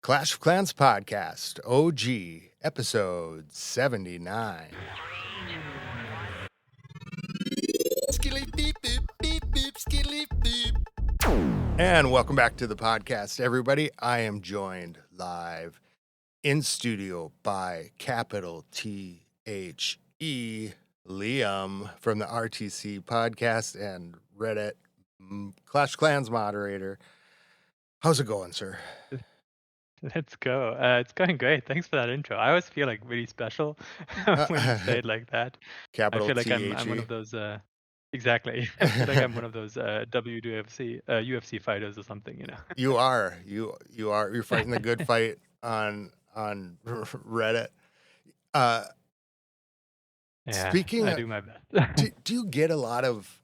Clash of Clans Podcast, OG, episode 79. And welcome back to the podcast, everybody. I am joined live in studio by capital T-H-E, Liam from the RTC Podcast and Reddit Clash of Clans moderator. How's it going, sir? Let's go. It's going great. Thanks for that intro. I always feel like really special when you say it like that. I Capital feel like I'm one T-H-E. of those exactly. I feel like I'm one of those UFC fighters or something, you know. You are. You're fighting the good fight on Reddit. Uh Yeah, Speaking I of, do my best. do you get a lot of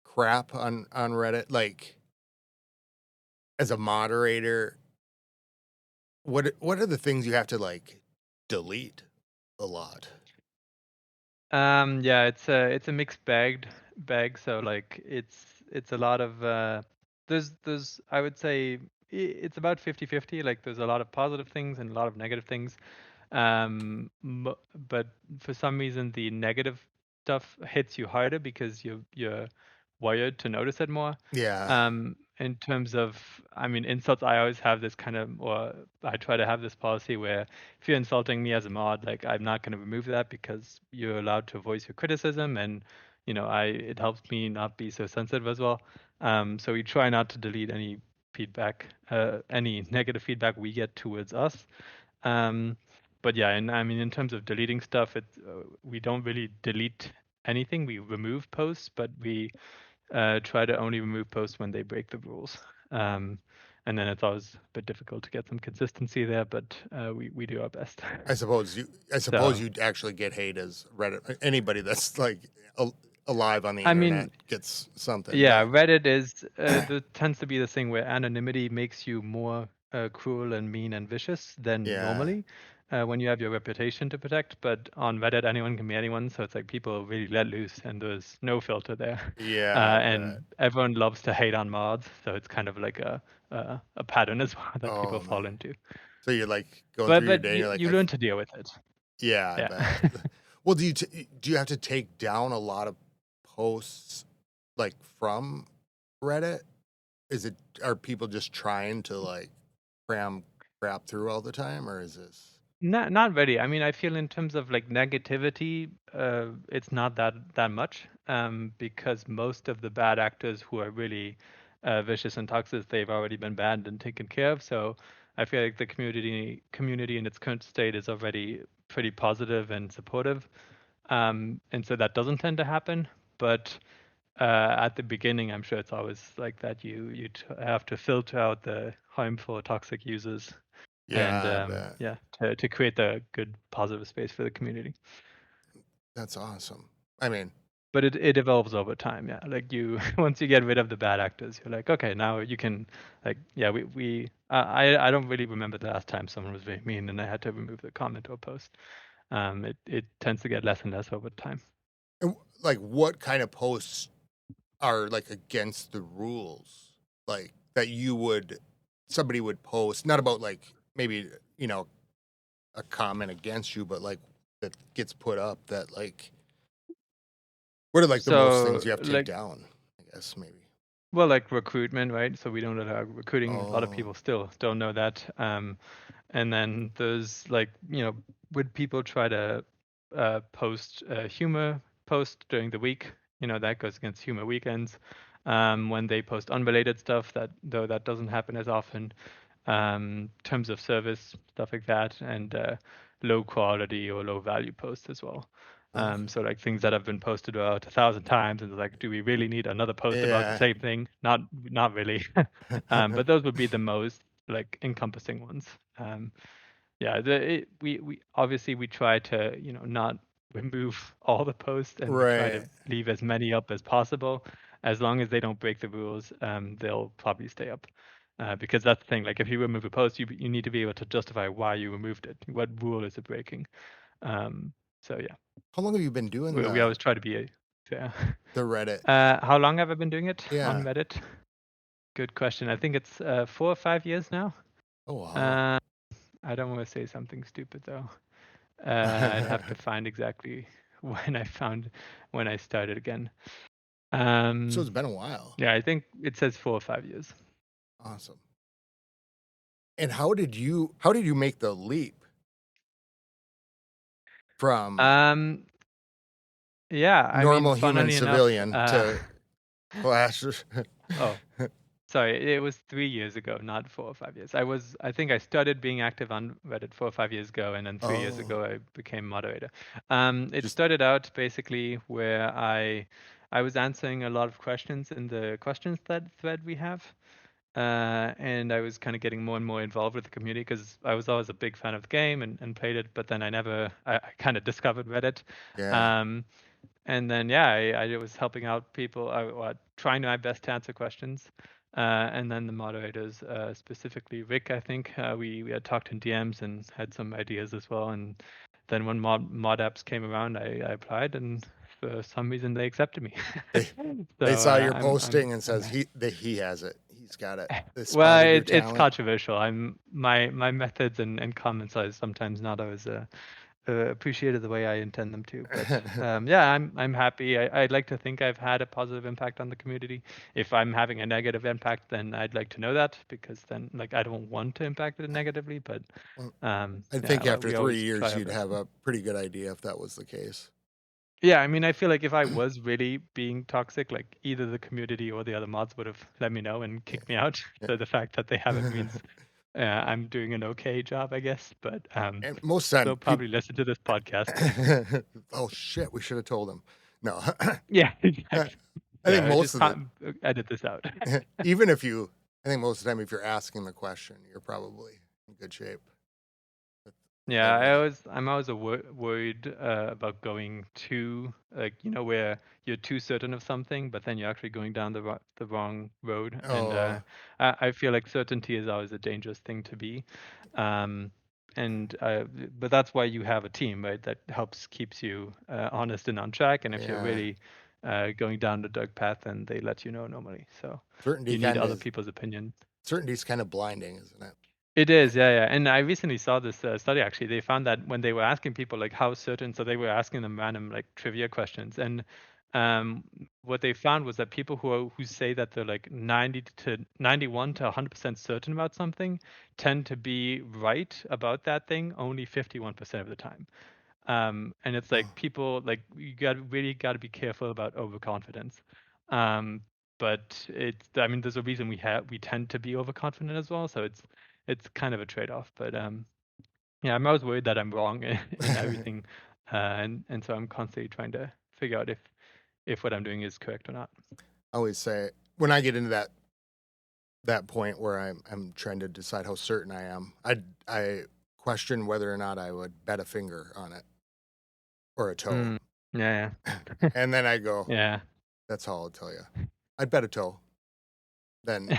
crap on Reddit? Like as a moderator, what are the things you have to like delete a lot? Yeah, it's a mixed bag. So like it's a lot of there's I would say it's about 50-50. Like there's a lot of positive things and a lot of negative things. But for some reason the negative stuff hits you harder because you're wired to notice it more. Yeah. In terms of, I mean, insults, I always have this or I try to have this policy where if you're insulting me as a mod, like I'm not going to remove that because you're allowed to voice your criticism, and it helps me not be so sensitive as well. So we try not to delete any feedback, any negative feedback we get towards us. Um, but yeah, and I mean, in terms of deleting stuff, we don't really delete anything. We remove posts, but we try to only remove posts when they break the rules. And then it's always a bit difficult to get some consistency there, but we do our best. I suppose So, you'd actually get hate as Reddit. Anybody that's like alive on the I internet mean, gets something, yeah, but Reddit is there tends to be this thing where anonymity makes you more cruel and mean and vicious than yeah. normally when you have your reputation to protect. But on Reddit, anyone can be anyone, so it's like people really let loose, and there's no filter there. Yeah, I bet. And everyone loves to hate on mods, so it's kind of like a pattern as well that people Oh fall man. into. So you're like going But through your but day and you you're like, you learn to deal with it. yeah, I Yeah. bet. Well, do you have to take down a lot of posts like from Reddit? Are people just trying to like cram crap through all the time, or is this? Not really. I mean, I feel in terms of like negativity, it's not that much, because most of the bad actors who are really vicious and toxic, they've already been banned and taken care of. So I feel like the community in its current state is already pretty positive and supportive, and so that doesn't tend to happen. But at the beginning, I'm sure it's always like that. Have to filter out the harmful, toxic users and Yeah, I bet. yeah, to create the good positive space for the community. That's awesome. I mean, But it evolves over time. Yeah, like you once you get rid of the bad actors, you're like, okay, now you can, like, yeah, we I don't really remember the last time someone was very mean and I had to remove the comment or post. It tends to get less and less over time. and, like what kind of posts are like against the rules, like that somebody would post, not about like maybe a comment against you, but like that gets put up that like what are like the most So things you have to take like, down, I guess maybe. well, like recruitment, right? So we don't allow recruiting. A lot of Oh, people still don't know that. And then there's like, would people try to post humor post during the week? That goes against humor weekends. When they post unrelated stuff, that doesn't happen as often. Terms of service, stuff like that, and low quality or low value posts as well. okay. So like things that have been posted about 1,000 times, and it's like, do we really need another post about the Yeah. same thing? Not really. But those would be the most like encompassing ones. Yeah, we obviously we try to not remove all the posts, and we try to Right. leave as many up as possible. As long as they don't break the rules, they'll probably stay up. Because that's the thing. Like if you remove a post, you need to be able to justify why you removed it. What rule is it breaking? So yeah, How long have you been doing we always try to be fair. the Reddit? How long have I been doing it on Yeah. Reddit? Good question. I think it's 4 or 5 years now. Oh wow. Uh, I don't want to say something stupid though. I'd have to find exactly when I started again. So Um, it's been a while. yeah, I think it says 4 or 5 years. Awesome. And how did you make the leap from Um, yeah, I mean, normal human funnily enough, civilian to Clash? oh, sorry, it was 3 years ago, not 4 or 5 years. I think I started being active on Reddit 4 or 5 years ago, and then 3 years Oh, ago I became moderator. It just started out basically where I was answering a lot of questions in the questions thread we have. And I was kind of getting more and more involved with the community because I was always a big fan of the game and played it, but then I kind of discovered Reddit. yeah. Um, and then yeah, I was helping out people, trying my best to answer questions. And then the moderators, specifically Rick, I think we had talked in DMs and had some ideas as well. And then when mod apps came around, I applied, and for some reason they accepted me. They So they saw your I'm posting and says he has it. He's got it. They well, spotted your it's talent. controversial. My methods and comments are sometimes not always appreciated the way I intend them to. But yeah, I'm happy. I'd like to think I've had a positive impact on the community. If I'm having a negative impact, then I'd like to know that, because then like I don't want to impact it negatively. But Well, I think yeah, well, after we three always try years, our you'd best. have a pretty good idea if that was the case. Yeah, I mean, I feel like if I was really being toxic, like either the community or the other mods would have let me know and kicked me out. So the fact that they haven't means I'm doing an okay job, I guess. But And most of the they'll time, probably listen to this podcast. oh shit, we should have told him. No, Yeah, I exactly. think Yeah, most just of the edit this out. even if you, I think most of the time, if you're asking the question, you're probably in good shape with Yeah, everything. I'm always worried about going too, like, where you're too certain of something, but then you're actually going down the wrong road. And Oh, I feel like certainty is always a dangerous thing to be. Um, and but that's why you have a team, right? That helps keeps you honest and on track. And if you're yeah. really going down the dark path, then they let you know normally. So Certainty you need kind other of people's opinion. certainty's kind of blinding, isn't it? It is, yeah, yeah. And I recently saw this study actually. They found that when they were asking people like how certain, so they were asking them random like trivia questions, and um, what they found was that people who say that they're like 91 to 100% certain about something tend to be right about that thing only 51% of the time. And it's Oh, like people like you got to be careful about overconfidence. Um, but I mean, there's a reason we tend to be overconfident as well. So it's kind of a trade-off. But yeah, I'm always worried that I'm wrong in everything, and so I'm constantly trying to figure out if what I'm doing is correct or not. I always say when I get into that point where I'm trying to decide how certain I am, I question whether or not I would bet a finger on it or a toe, Mm, yeah, yeah, and then I go, yeah. "That's all I'll tell you. I'd bet a toe." Then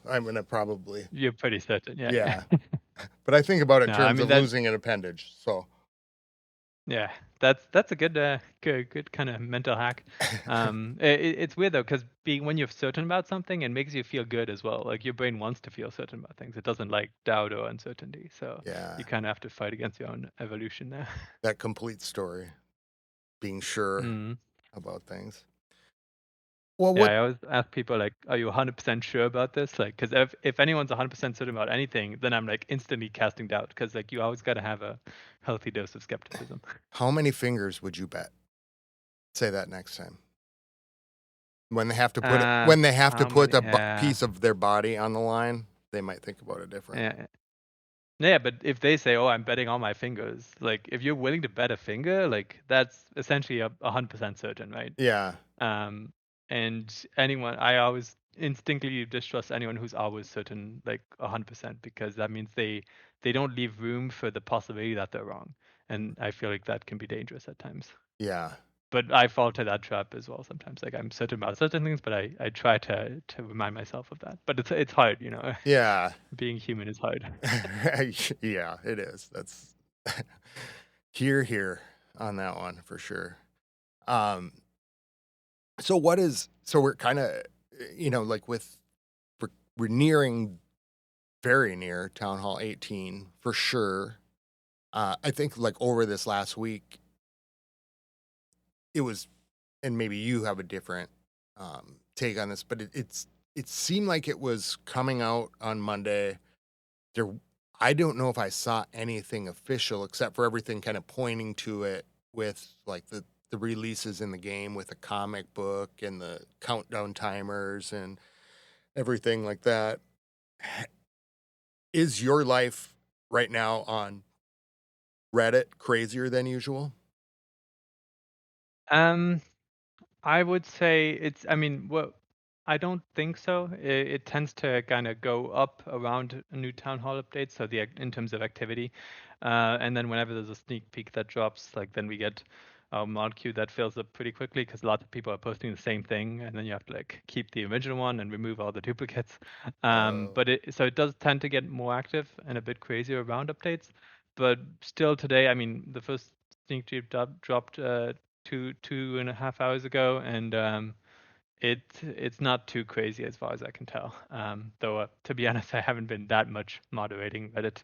I'm gonna probably You're pretty certain, yeah, yeah. yeah. But I think about it in No, I terms mean of that. losing an appendage. So Yeah, that's a good kind of mental hack. It's weird though, because being when you're certain about something, it makes you feel good as well. Like your brain wants to feel certain about things. It doesn't like doubt or uncertainty. So yeah, you kind of have to fight against your own evolution there. that complete story, being sure Mm. about things. Well, Yeah, what I always ask people like, "Are you 100% sure about this?" Like, because if anyone's 100% certain about anything, then I'm like instantly casting doubt. Because like you always got to have a healthy dose of skepticism. how many fingers would you bet? Say that next time. When they have to How put many? a piece of their body on the line, they might think about it different. Yeah. Yeah, but if they say, "Oh, I'm betting all my fingers," like if you're willing to bet a finger, like that's essentially 100% certain, right? Yeah, Um, and I always instinctively distrust anyone who's always certain, like 100%, because that means they don't leave room for the possibility that they're wrong, and I feel like that can be dangerous at times. yeah, But I fall to that trap as well sometimes. Like I'm certain about certain things, but I try to remind myself of that. But it's hard, yeah, Being human is hard. yeah. It is. That's here on that one for sure. Um, so we're kind of like we're nearing very near Town Hall 18 for sure. I think like over this last week, it was, and maybe you have a different take on this, but it seemed like it was coming out on Monday. There, I don't know if I saw anything official except for everything kind of pointing to it with like the releases in the game with the comic book and the countdown timers and everything like that. Is your life right now on Reddit crazier than usual? Um, I would say I mean, well, I don't think so. It tends to kind of go up around a new town hall update, so in terms of activity, and then whenever there's a sneak peek that drops, like then we get a mod queue that fills up pretty quickly because lots of people are posting the same thing, and then you have to like keep the original one and remove all the duplicates. Oh, But it does tend to get more active and a bit crazier around updates. But still today, I mean, the first sneak peek dropped 2.5 hours ago, and it's not too crazy as far as I can tell. Though to be honest, I haven't been that much moderating Reddit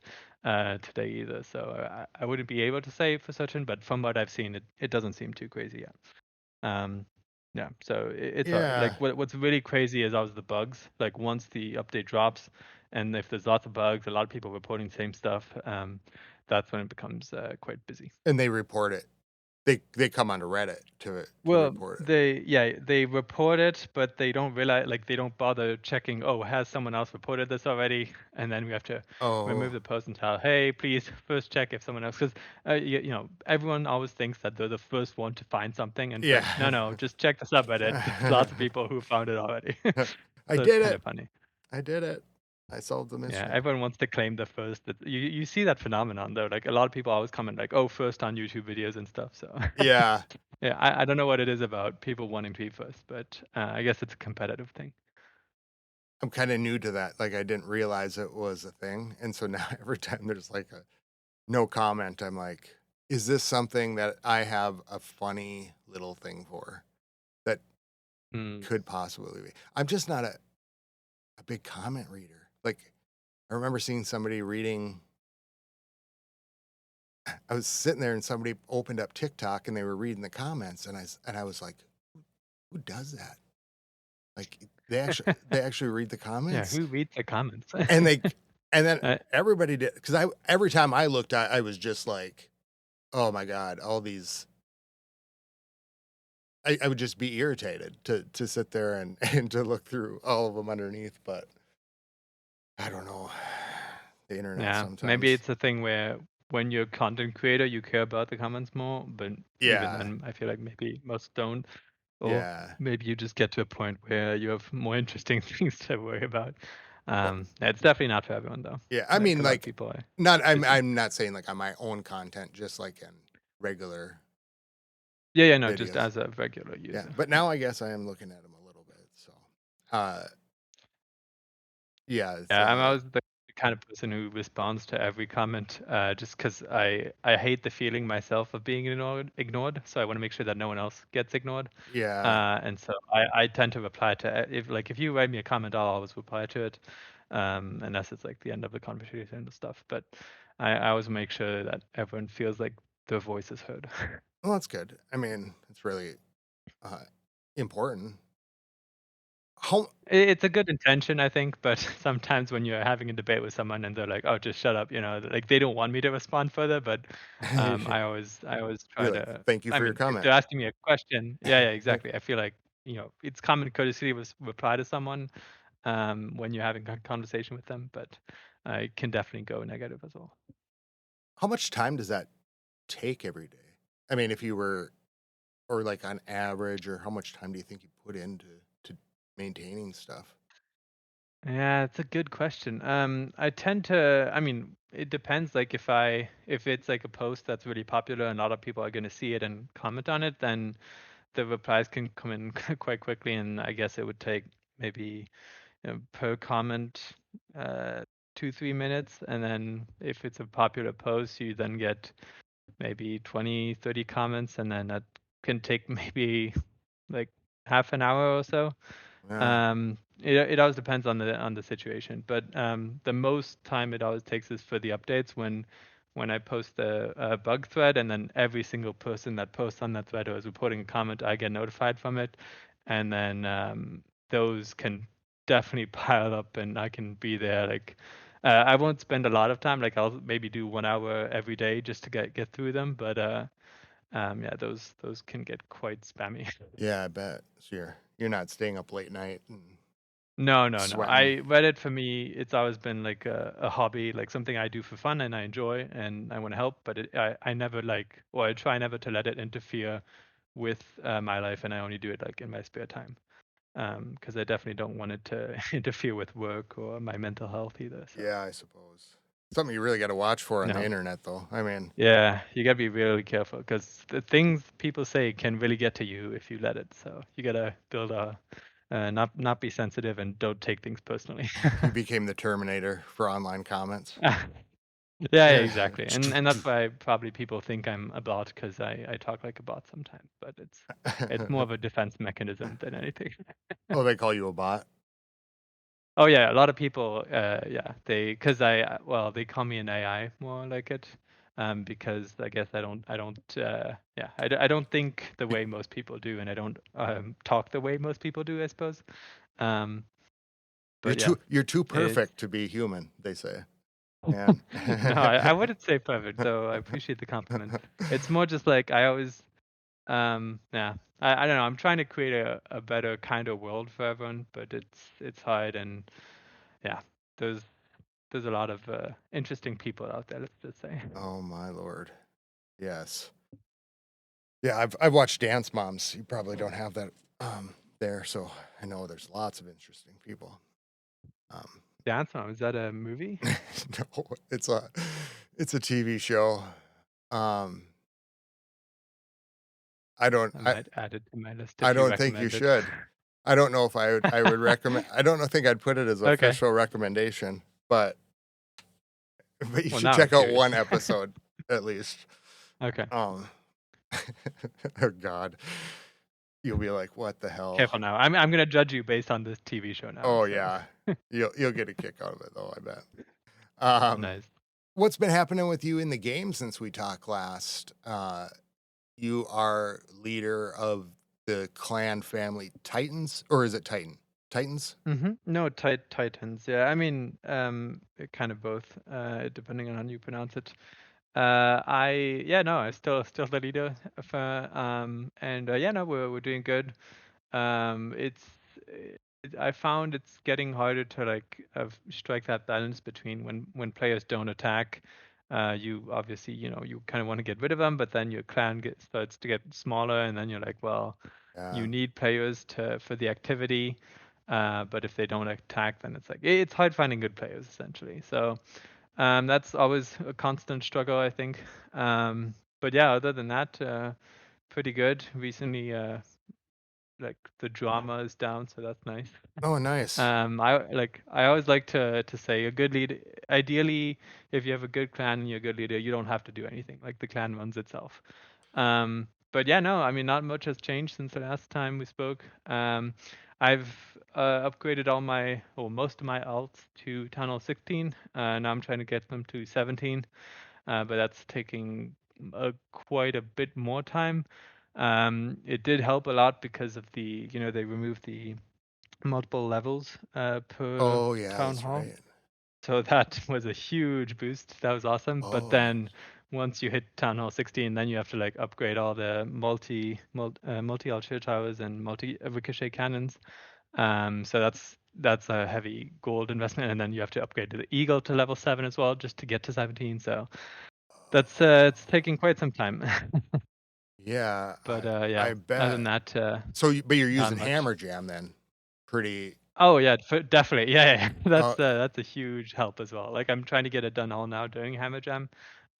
today either, so I wouldn't be able to say for certain. But from what I've seen, it doesn't seem too crazy yet. Um, yeah, so it's alright. yeah. Like what's really crazy is always the bugs. Like once the update drops, and if there's lots of bugs, a lot of people reporting the same stuff. That's when it becomes quite busy. And they report it. They come onto Reddit to Well, report it. they report it, but they don't realize, like, they don't bother checking, "Oh, has someone else reported this already?" And then we have to remove Oh, the post and tell, "Hey, please first check if someone else," 'cause, everyone always thinks that they're the first one to find something, and it's like, "No, yeah. no, just check the subreddit. There's lots of people who found it already." I So it's did kind it. of funny. I did it. I solved the Yeah, mystery. everyone wants to claim the first. That you see that phenomenon though. Like a lot of people always comment like, "Oh, first on YouTube videos and stuff." So Yeah, yeah, I don't know what it is about people wanting to be first, but I guess it's a competitive thing. I'm kind of new to that. Like I didn't realize it was a thing, and so now every time there's like a no comment, I'm like, is this something that I have a funny little thing for that Mm. could possibly be? I'm just not a big comment reader. Like I remember seeing somebody reading. I was sitting there and somebody opened up TikTok and they were reading the comments, and I was like, who does that? Like they actually read the Yeah, comments, who reads the comments? and they and then Uh, everybody did because I every time I looked, I was just like, oh my god, all these. I would just be irritated to sit there and and to look through all of them underneath, but I don't know, the internet yeah, maybe sometimes. it's a thing where when you're a content creator, you care about the comments more, but even Yeah, then, I feel like maybe most don't. Or yeah. maybe you just get to a point where you have more interesting things to worry about. Well, Yeah, it's definitely not for everyone though. yeah. I Like mean, a lot of like, people are not. busy. I'm not saying like on my own content, just like in regular Yeah, yeah, no, just videos. as a regular Yeah, user. but now I guess I am looking at them a little bit. So, uh, yeah, it's Yeah, I'm always the kind of person who responds to every comment, just because I hate the feeling myself of being ignored. So I want to make sure that no one else gets ignored. yeah. And so I tend to reply to if you write me a comment, I'll always reply to it, unless it's like the end of the conversation and stuff. But I always make sure that everyone feels like their voice is heard. Well, that's good. I mean, it's really uh, important. How It's a good intention, I think, but sometimes when you're having a debate with someone and they're like, "Oh, just shut up," like they don't want me to respond further, but I always try you're like, to. thank you I for your mean, if comment. they're asking me a question, yeah, exactly. I feel like it's common courtesy to reply to someone when you're having a conversation with them, but it can definitely go negative as well. How much time does that take every day? I mean, if you were, or like on average, or how much time do you think you put into to maintaining stuff? Yeah, it's a good question. I tend I mean, it depends. Like if it's like a post that's really popular and a lot of people are going to see it and comment on it, then the replies can come in quite quickly. And I guess it would take maybe per comment, uh, 2, 3 minutes. And then if it's a popular post, you then get maybe 20, 30 comments, and then that can take maybe like half an hour or so. Yeah. It always depends on the situation, but the most time it always takes is for the updates when I post a bug thread, and then every single person that posts on that thread or is reporting a comment, I get notified from it, and then those can definitely pile up, and I can be there. Like I won't spend a lot of time. Like I'll maybe do 1 hour every day just to get through them, but yeah, those can get quite spammy. Yeah, I bet. So you're not staying up late night and No, no, no. sweating. I Reddit for me, it's always been like a hobby, like something I do for fun and I enjoy and I want to help, but I never like, or I try never to let it interfere with my life, and I only do it like in my spare time. Because I definitely don't want it to interfere with work or my mental health either. So Yeah, I suppose. Something you really got to watch for on the no. internet, though. I mean, Yeah, you gotta be really careful because the things people say can really get to you if you let it. So you gotta build a not be sensitive and don't take things personally. you became the Terminator for online comments. Yeah, yeah, exactly. And that's why probably people think I'm a bot because I talk like a bot sometimes, but it's more of a defense mechanism than anything. Oh, they call you a bot? Oh yeah, a lot of people, yeah, because well, they call me an AI more like it, because I guess yeah, I don't think the way most people do, and I don't talk the way most people do, I suppose. Um, but yeah, You're too it's perfect to be human, they say. And no, I wouldn't say perfect though. I appreciate the compliment. It's more just like I always, yeah, I don't know. I'm trying to create a better kind of world for everyone, but it's hard, and yeah, there's there's a lot of interesting people out there. Let's just say. oh my lord. Yes. Yeah, I've watched Dance Moms. You probably don't have that there, so I know there's lots of interesting people. Um Dance Mom, is that a movie? no, it's a TV show. Um I don't I I might add it to my list I if you don't think you recommend it. should. I don't know if I would recommend. I don't know think I'd put it as Okay. official recommendation, but you Well, should now I'm check out curious. one episode at least. Okay. Um oh god. You'll be like, "What the hell?" Careful now. I'm gonna judge you based on this TV show now. Oh So yeah. You'll get a kick out of it though, I bet. Um nice. what's been happening with you in the game since we talked last? You are leader of the clan family Titans, or is it Titan? Titans? No, Titans. Yeah, I mean, kind of both, depending on how you pronounce it. Yeah, no, I'm still the leader of, and yeah, no, we're doing good. It's I found it's getting harder to like strike that balance between when players don't attack. You obviously, you kind of want to get rid of them, but then your clan starts to get smaller, and then you're like, well, Yeah. you need players for the activity. But if they don't attack, then it's like it's hard finding good players essentially. So that's always a constant struggle, I think. But yeah, other than that, pretty good. Recently, like the drama is down, so that's nice. Oh, nice. I always like to say a good leader. Ideally, if you have a good clan and you're a good leader, you don't have to do anything. Like the clan runs itself. But yeah, no, I mean not much has changed since the last time we spoke. I've upgraded most of my alts to Town Hall 16. Now I'm trying to get them to 17, but that's taking quite a bit more time. It did help a lot because of they removed the multiple levels per Oh, yeah, town that's hall. right. So that was a huge boost. That was awesome. But Oh, then nice. once you hit town hall 16, then you have to like upgrade all the multi archer towers and multi ricochet cannons. So that's a heavy gold investment, and then you have to upgrade to the eagle to level 7 as well just to get to 17. So that's it's taking quite some time. Yeah, But I yeah, other than bet. that, So, but you're not using much. Hammer Jam then? Pretty. Oh yeah, definitely. Yeah, yeah. Uh, That's a huge help as well. Like I'm trying to get it done all now during Hammer Jam,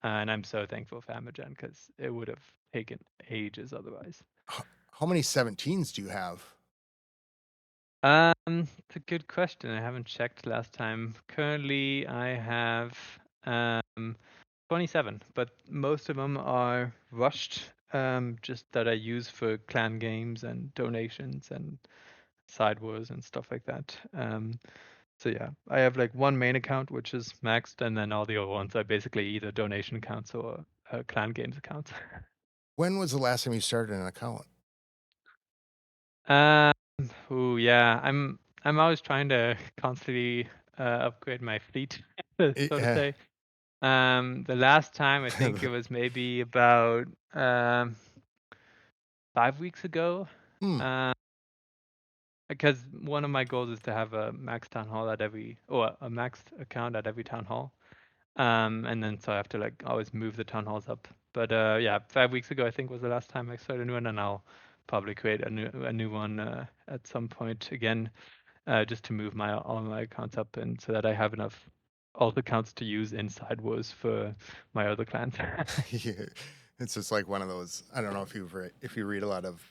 and I'm so thankful for Hammer Jam because it would have taken ages otherwise. how many 17s do you have? It's a good question. I haven't checked last time. Currently, I have 27, but most of them are rushed, just that I use for clan games and donations and side wars and stuff like that. So yeah, I have like one main account which is maxed, and then all the other ones are basically either donation accounts or clan games accounts. When was the last time you started an account? Um, ooh, yeah, I'm always trying to constantly upgrade my fleet, so to Yeah. say. The last time I think it was maybe about 5 weeks ago. Hmm. Because one of my goals is to have a max town hall at every, or a maxed account at every town hall. And then so I have to like always move the town halls up. But yeah, 5 weeks ago I think was the last time I started a new one, and I'll probably create a new one at some point again, just to move my all my accounts up, and so that I have enough alt accounts to use inside Wars for my other clans. Yeah. It's just like one of those. I don't know if if you read a lot of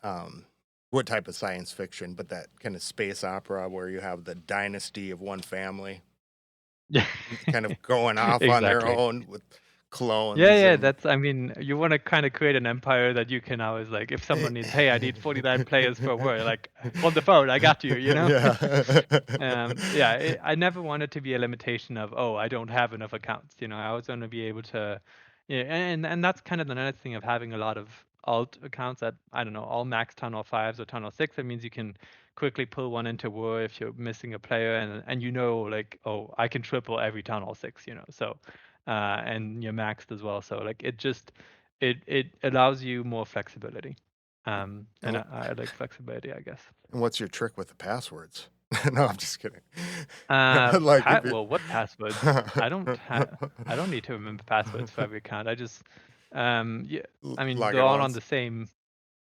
um, what type of science fiction, but that kind of space opera where you have the dynasty of one family Yeah, kind of going off on their exactly. own with Yeah, clones yeah, and that's I mean, you want to kind of create an empire that you can always like, if someone needs, hey, I need 49 players for a war, like on the phone, I got you, you know? yeah. Yeah, I never wanted to be a limitation of, oh, I don't have enough accounts, you know. I always want to be able to, yeah, and that's kind of the nice thing of having a lot of alt accounts that, I don't know, all max tunnel 5s or tunnel 6. That means you can quickly pull one into war if you're missing a player, and you know, like, oh, I can triple every tunnel 6, you know. So and you're maxed as well. So like it just it allows you more flexibility. And and, I like flexibility, I guess. and what's your trick with the passwords? No, I'm just kidding. Like if Well, what passwords? I don't need to remember passwords for every account. I just yeah, I mean log they're in all on once. the same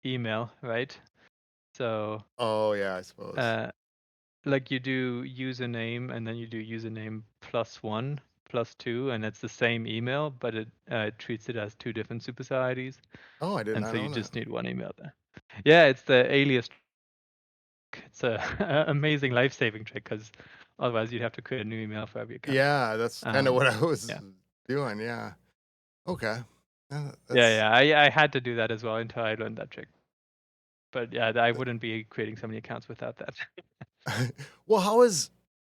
email, right? So Oh yeah, I suppose. uh like you do username, and then you do username +1 +2, and it's the same email, but it treats it as two different supercell IDs. Oh, I did And not so you know that. just need one email there. Yeah, it's the alias trick. It's a amazing life-saving trick, because otherwise you'd have to create a new email for every account. Yeah, that's kind of Um, what I was yeah. doing. Yeah. Okay. Yeah, That's yeah. I had to do that as well until I learned that trick. But yeah, I wouldn't be creating so many accounts without that. well.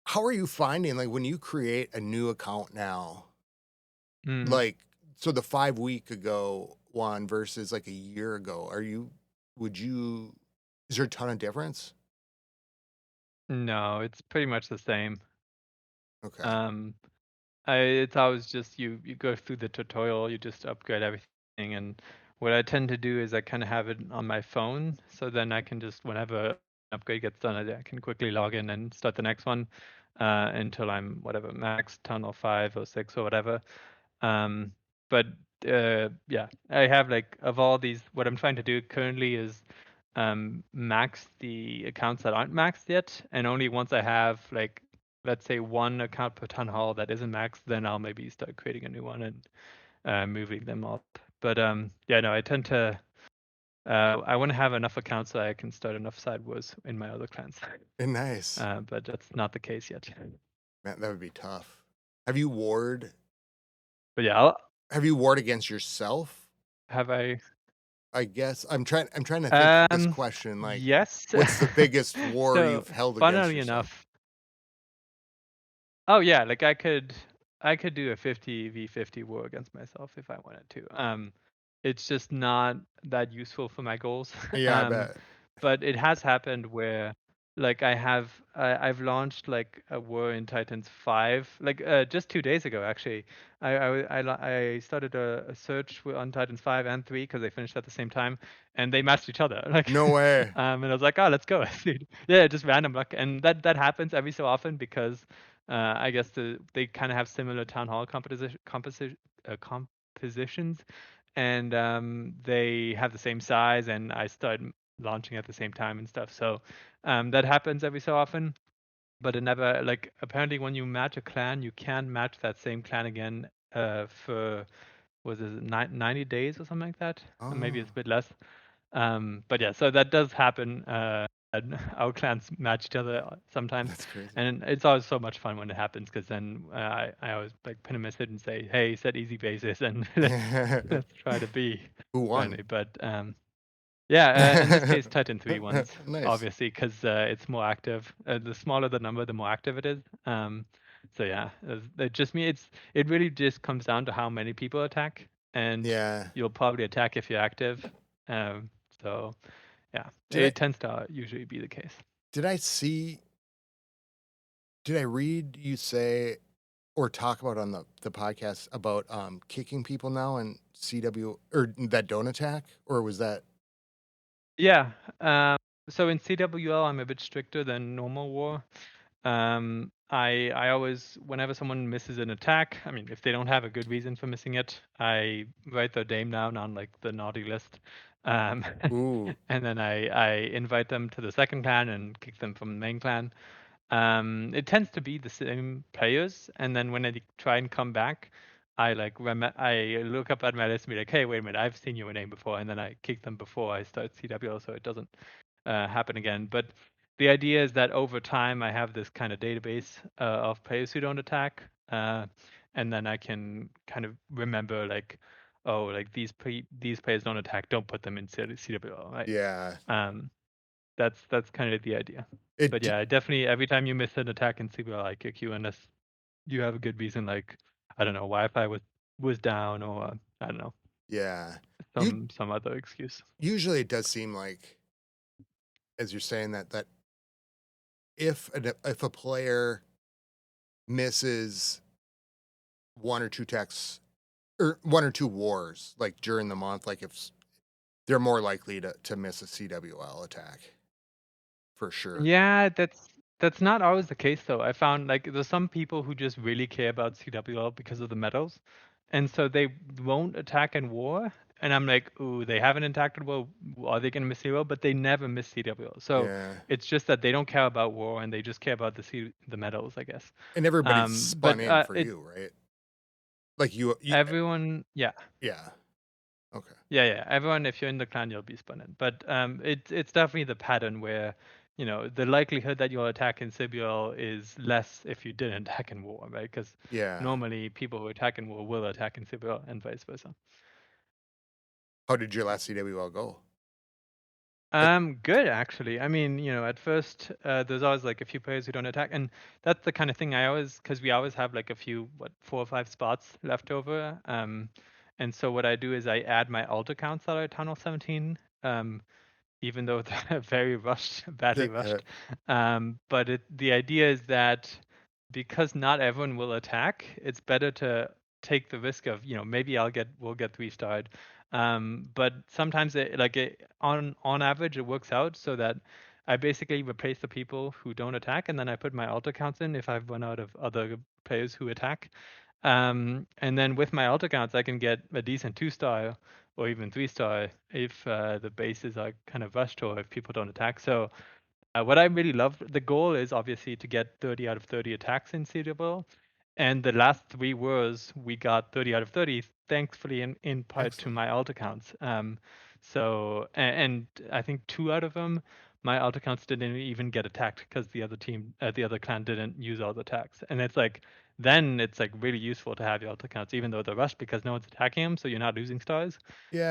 How are you finding like when you create a new account now? Mm. Like so, the 5 week ago one versus like a year ago. Are you? Would you? Is there a ton of difference? No, it's pretty much the same. Okay. Um, it's always just you go through the tutorial, you just upgrade everything, and what I tend to do is I kind of have it on my phone, so then I can just, whenever an upgrade gets done, I can quickly log in and start the next one until I'm whatever max tunnel 5 or 6 or whatever. Um, but yeah, I have like, of all these, what I'm trying to do currently is max the accounts that aren't maxed yet, and only once I have like, let's say, one account per town hall that isn't maxed, then I'll maybe start creating a new one and moving them up. But yeah, no, I tend to I want to have enough accounts so I can start enough side wars in my other clans. Nice. But that's not the case yet. Man, that would be tough. Have you warred? But yeah, I'll, Have you warred against yourself? have I? I guess I'm trying to think of this question. Like, Yes. what's the biggest war So you've held against funnily yourself? enough, oh yeah, like I could do a 50v50 war against myself if I wanted to. It's just not that useful for my goals. Yeah, I bet. But it has happened where, like, I've launched like a war in Titans 5, like just 2 days ago actually. I started a search on Titans 5 and 3 because they finished at the same time, and they matched each other. Like, No way. and I was like, oh, let's go, dude. Yeah, just random luck, and that happens every so often because I guess they kind of have similar town hall compositions, and they have the same size, and I started launching at the same time and stuff. So that happens every so often, but it never, like, apparently when you match a clan, you can match that same clan again for, was it 90 days or something like that? Or maybe Oh, it's a bit less. But yeah, so that does happen. And our clans match each other sometimes, that's crazy. and it's always so much fun when it happens, because then I always like pin a message and say, "Hey, set easy basis, and let's try to be Who friendly." won? But Yeah, in this case, Titan 3 ones, Nice. obviously, because it's more active. The smaller the number, the more active it is. So yeah, it really just comes down to how many people attack, and Yeah. you'll probably attack if you're active. Um, so yeah, Did I it tends to usually be the case. did I see did I read you say or talk about on the podcast about kicking people now in CW or that don't attack? Or was that Yeah. So in CWL, I'm a bit stricter than normal war. I always, whenever someone misses an attack, I mean, if they don't have a good reason for missing it, I write their name down on like the naughty list, um, ooh, and then I invite them to the second clan and kick them from the main clan. It tends to be the same players, and then when they try and come back, I look up at my list and be like, hey, wait a minute, I've seen your name before, and then I kick them before I start CWL, so it doesn't happen again. But the idea is that over time, I have this kind of database of players who don't attack, and then I can kind of remember like, oh, like these players don't attack, don't put them in CWL, right? yeah. Um, that's kind of the idea. It But d- yeah, definitely every time you miss an attack in CBL, I kick you unless you have a good reason, like I don't know, Wi-Fi was down, or I don't know, yeah. You some other excuse. usually it does seem like as you're saying that if a player misses one or two texts or one or two wars like during the month, like they're more likely to miss a CWL attack for sure. Yeah, that's not always the case though. I found like there's some people who just really care about CWL because of the medals, and so they won't attack in war. And I'm like, ooh, they haven't attacked in war. Are they gonna miss CWL? But they never miss CWL. So Yeah. it's just that they don't care about war and they just care about the medals, I guess. And everybody's spun But in for it you, right? Like you everyone, yeah. yeah. Okay. Yeah, everyone, if you're in the clan, you'll be spun in. But it's definitely the pattern where, the likelihood that you'll attack in Sibiel is less if you didn't attack in war, right? Because Yeah. normally people who attack in war will attack in Sibiel and vice versa. How did your last CWL go? Good actually. I mean, at first, there's always like a few players who don't attack, and that's the kind of thing because we always have like a few, 4 or 5 spots left over. And so what I do is I add my alt accounts that are Tunnel 17. Even though they're very rushed, badly rushed. But the idea is that because not everyone will attack, it's better to take the risk of, maybe we'll get 3-starred. But sometimes on average it works out so that I basically replace the people who don't attack, and then I put my alt accounts in if I've run out of other players who attack. And then with my alt accounts, I can get a decent 2-star or even 3-star if the bases are kind of rushed or if people don't attack. So what I really love, the goal is obviously to get 30 out of 30 attacks in Cedarville. And the last 3 wars, we got 30 out of 30, thankfully in part to Excellent. my alt accounts. And I think 2 out of them, my alt accounts didn't even get attacked because the other clan didn't use all the attacks. And then it's like really useful to have your alt accounts, even though they're rushed because no one's attacking them, so you're not losing stars.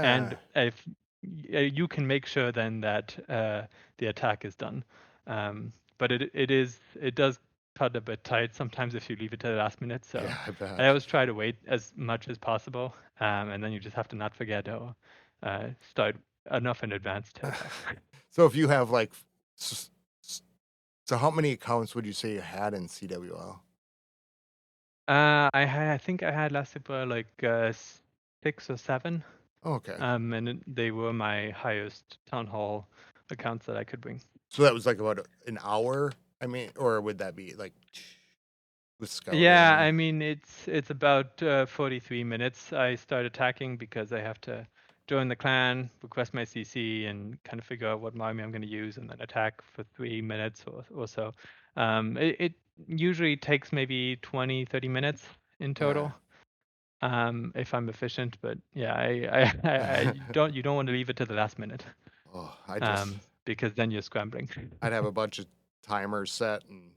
And Yeah. if you can make sure then that the attack is done. But it does cut a bit tight sometimes if you leave it to the last minute. So Yeah, I I bet. always try to wait as much as possible, and then you just have to not forget or start enough in advance to attack. So if you have like s- s- so how many accounts would you say you had in CWL? I think I had last Super like 6 or 7, Okay. and they were my highest town hall accounts that I could bring. So that was like about an hour? I mean, or would that be like with Yeah, scouting? I mean it's about 43 minutes. I start attacking because I have to join the clan, request my CC, and kind of figure out what army I'm going to use, and then attack for 3 minutes or so. It usually takes maybe 20, 30 minutes in Yeah. total, if I'm efficient. But yeah, you don't want to leave it to the last minute, Oh, I just because then you're scrambling. I'd have a bunch of timers set and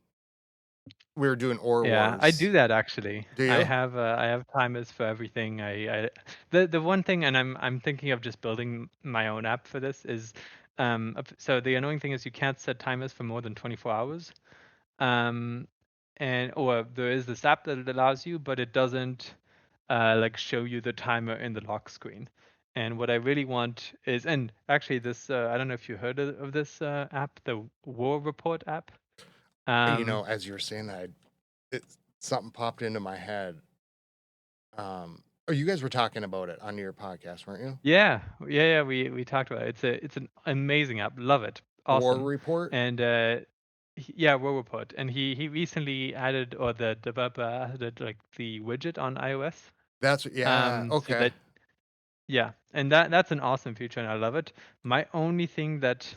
we were doing Ore Yeah, I Wars. do that actually. Do you? I have timers for everything. The one thing, and I'm thinking of just building my own app for this is, so the annoying thing is you can't set timers for more than 24 hours. Um, and or there is this app that it allows you, but it doesn't like show you the timer in the lock screen. And what I really want is, and actually this, I don't know if you heard of this app, the War Report app. As you were saying that, something popped into my head. Oh, you guys were talking about it on your podcast, weren't you? Yeah. We talked about it. It's an amazing app. Love it. War Awesome. Report? And yeah, War Report. And he recently added, or the developer added like the widget on iOS. Yeah, So okay. that Yeah, and that's an awesome feature, and I love it. My only thing that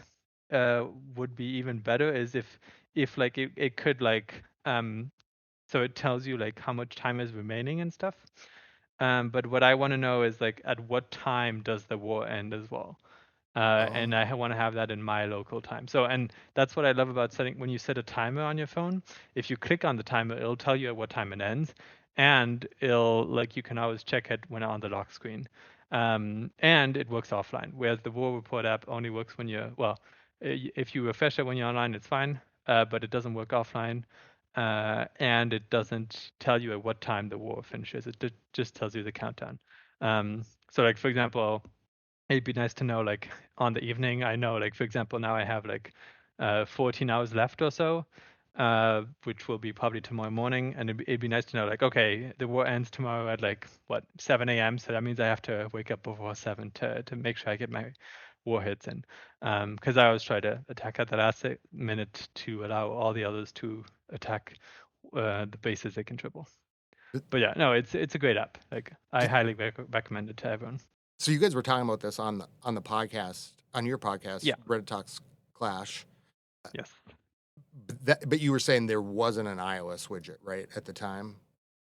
would be even better is if like it could like so it tells you like how much time is remaining and stuff. But what I want to know is like at what time does the war end as well? And Oh, I want to have that in my local time. So, and that's what I love about setting when you set a timer on your phone. If you click on the timer, it'll tell you at what time it ends, and it'll like you can always check it when on the lock screen. And it works offline, whereas the War Report app only works when you're if you refresh it when you're online, it's fine, but it doesn't work offline. And it doesn't tell you at what time the war finishes. It just tells you the countdown. So, like for example, it'd be nice to know like on the evening. I know like for example now I have like 14 hours left or so, which will be probably tomorrow morning, and it'd be nice to know like okay the war ends tomorrow at like what 7 a.m. So that means I have to wake up before 7 to make sure I get my war hits in, because I always try to attack at the last minute to allow all the others to attack the bases they can triple. th- But yeah, no, it's a great app. Like I d- highly recommend it to everyone. so you guys were talking about this on the podcast, on your podcast, Yeah. Reddit Talks Clash. Yes. But you were saying there wasn't an iOS widget, right, at the time?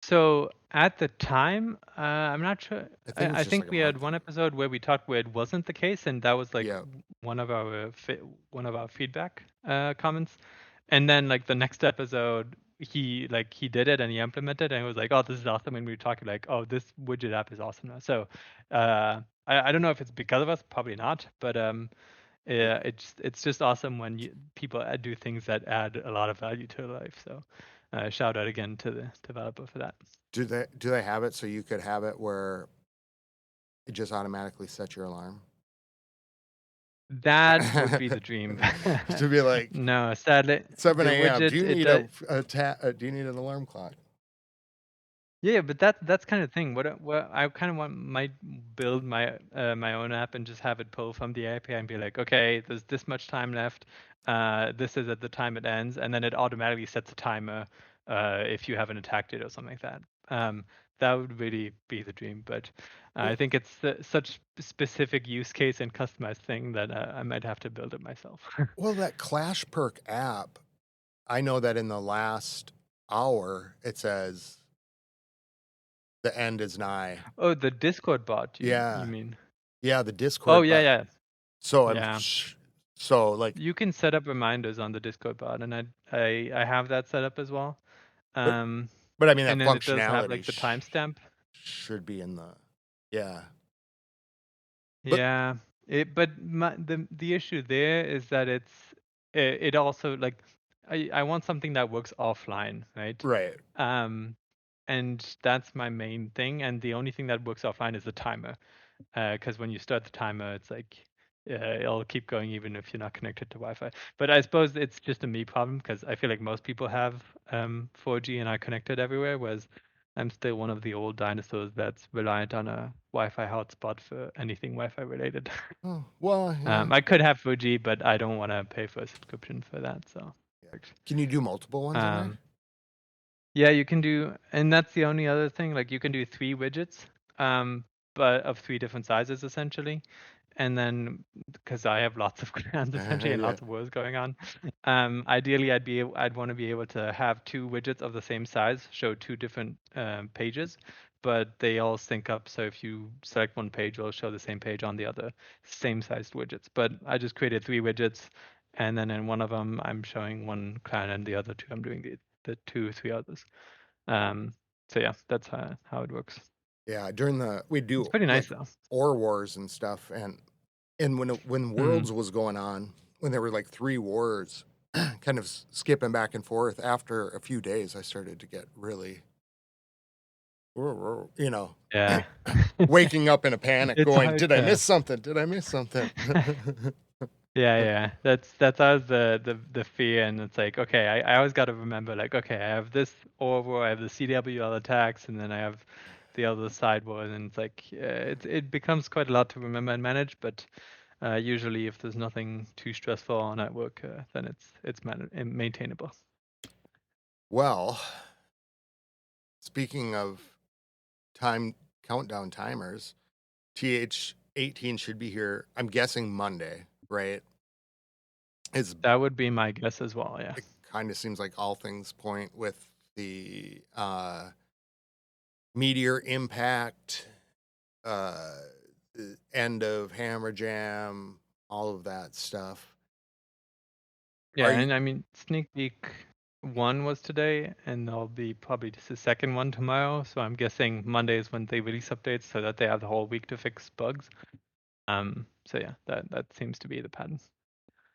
So at the time, I'm not sure. I think it was I just like think a we had month. one episode where we talked where it wasn't the case, and that was like Yeah. one of our one of our feedback comments. And then like the next episode, he did it and he implemented, and it was like, oh, this is awesome. And we were talking like, oh, this widget app is awesome now. So I don't know if it's because of us, probably not, but yeah, it's just awesome when people do things that add a lot of value to their life. So shout out again to the developer for that. Do they have it so you could have it where it just automatically sets your alarm? That would be the dream. To be like No, sadly, 7 the a.m. Do widget you it need does. do you need an alarm clock? Yeah, but that's kind of thing. What I kind of want might build my own app and just have it pull from the API and be like, okay, there's this much time left. This is at the time it ends, and then it automatically sets a timer if you haven't attacked it or something like that. That would really be the dream, but I Well, think it's such specific use case and customized thing that I might have to build it myself. well, that Clash Perk app, I know that in the last hour it says the end is nigh. Oh, the Discord bot, you Yeah. mean? Yeah, the Oh Discord yeah, button. yeah, So yeah. like You can set up reminders on the Discord bot, and I have that set up as well. but Um, but I mean and that then it does have functionality like the timestamp. should be in the yeah. But Yeah. But the issue there is that it also like I want something that works offline, right? right. Um, and that's my main thing. And the only thing that works offline is the timer. Because when you start the timer, it's like it'll keep going even if you're not connected to Wi-Fi. But I suppose it's just a me problem because I feel like most people have 4G and are connected everywhere, whereas I'm still one of the old dinosaurs that's reliant on a Wi-Fi hotspot for anything Wi-Fi related. Oh, well, yeah. I could have 4G, but I don't want to pay for a subscription for that. So, Yeah. Can you do multiple ones on there? um, yeah, you can do, and that's the only other thing. Like you can do 3 widgets, but of 3 different sizes essentially. And then, because I have lots of clans essentially and Yeah. lots of wars going on, ideally I'd want to be able to have 2 widgets of the same size show 2 different pages, but they all sync up. So if you select one page, it'll show the same page on the other same sized widgets. But I just created 3 widgets, and then in one of them I'm showing one clan, and the other 2 I'm doing the 2 or 3 others. So yeah, that's how it works. Yeah, during we It's do pretty nice like though. ore wars and stuff, and when Mm. Worlds was going on, when there were like 3 wars, kind of skipping back and forth. After a few days, I started to get really, you know, Yeah. waking up in a panic, It's going, hard "Did I to. miss something? Did I miss something?" Yeah, yeah. That's always the fear, and it's like, okay, I always got to remember, like, okay, I have this over, I have the CWL attacks, and then I have the other side war, and it's like it becomes quite a lot to remember and manage. But usually, if there's nothing too stressful on at work, then it's maintainable. Well, speaking of time countdown timers, TH18 should be here. I'm guessing Monday, right? It's That would be my guess as well. Yeah. It kind of seems like all things point with the meteor impact, uh, the end of Hammer Jam, all of that stuff. Yeah, Are you and I mean, sneak peek one was today, and there'll be probably just a second one tomorrow. So I'm guessing Monday is when they release updates, so that they have the whole week to fix bugs. So yeah, that seems to be the pattern.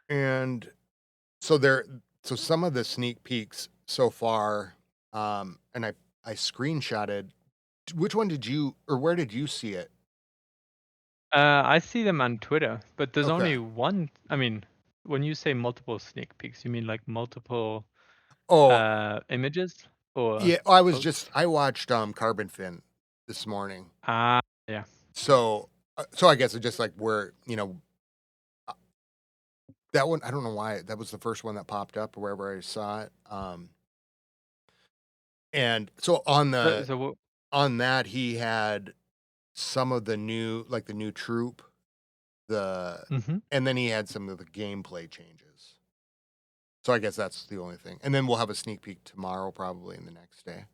and so there so some of the sneak peeks so far, and I screenshotted. Which one did you, or where did you see it? I see them on Twitter, but there's Okay. only one. I mean, when you say multiple sneak peeks, you mean like multiple Oh, images or yeah, posts? I watched Carbon Fin this morning. Ah, yeah. So I guess it's just like where, uh, that one, I don't know why that was the first one that popped up or wherever I saw it. And so So, so on that he had some of the new troop, the mm-hmm. and then he had some of the gameplay changes. So I guess that's the only thing. And then we'll have a sneak peek tomorrow, probably in the next day.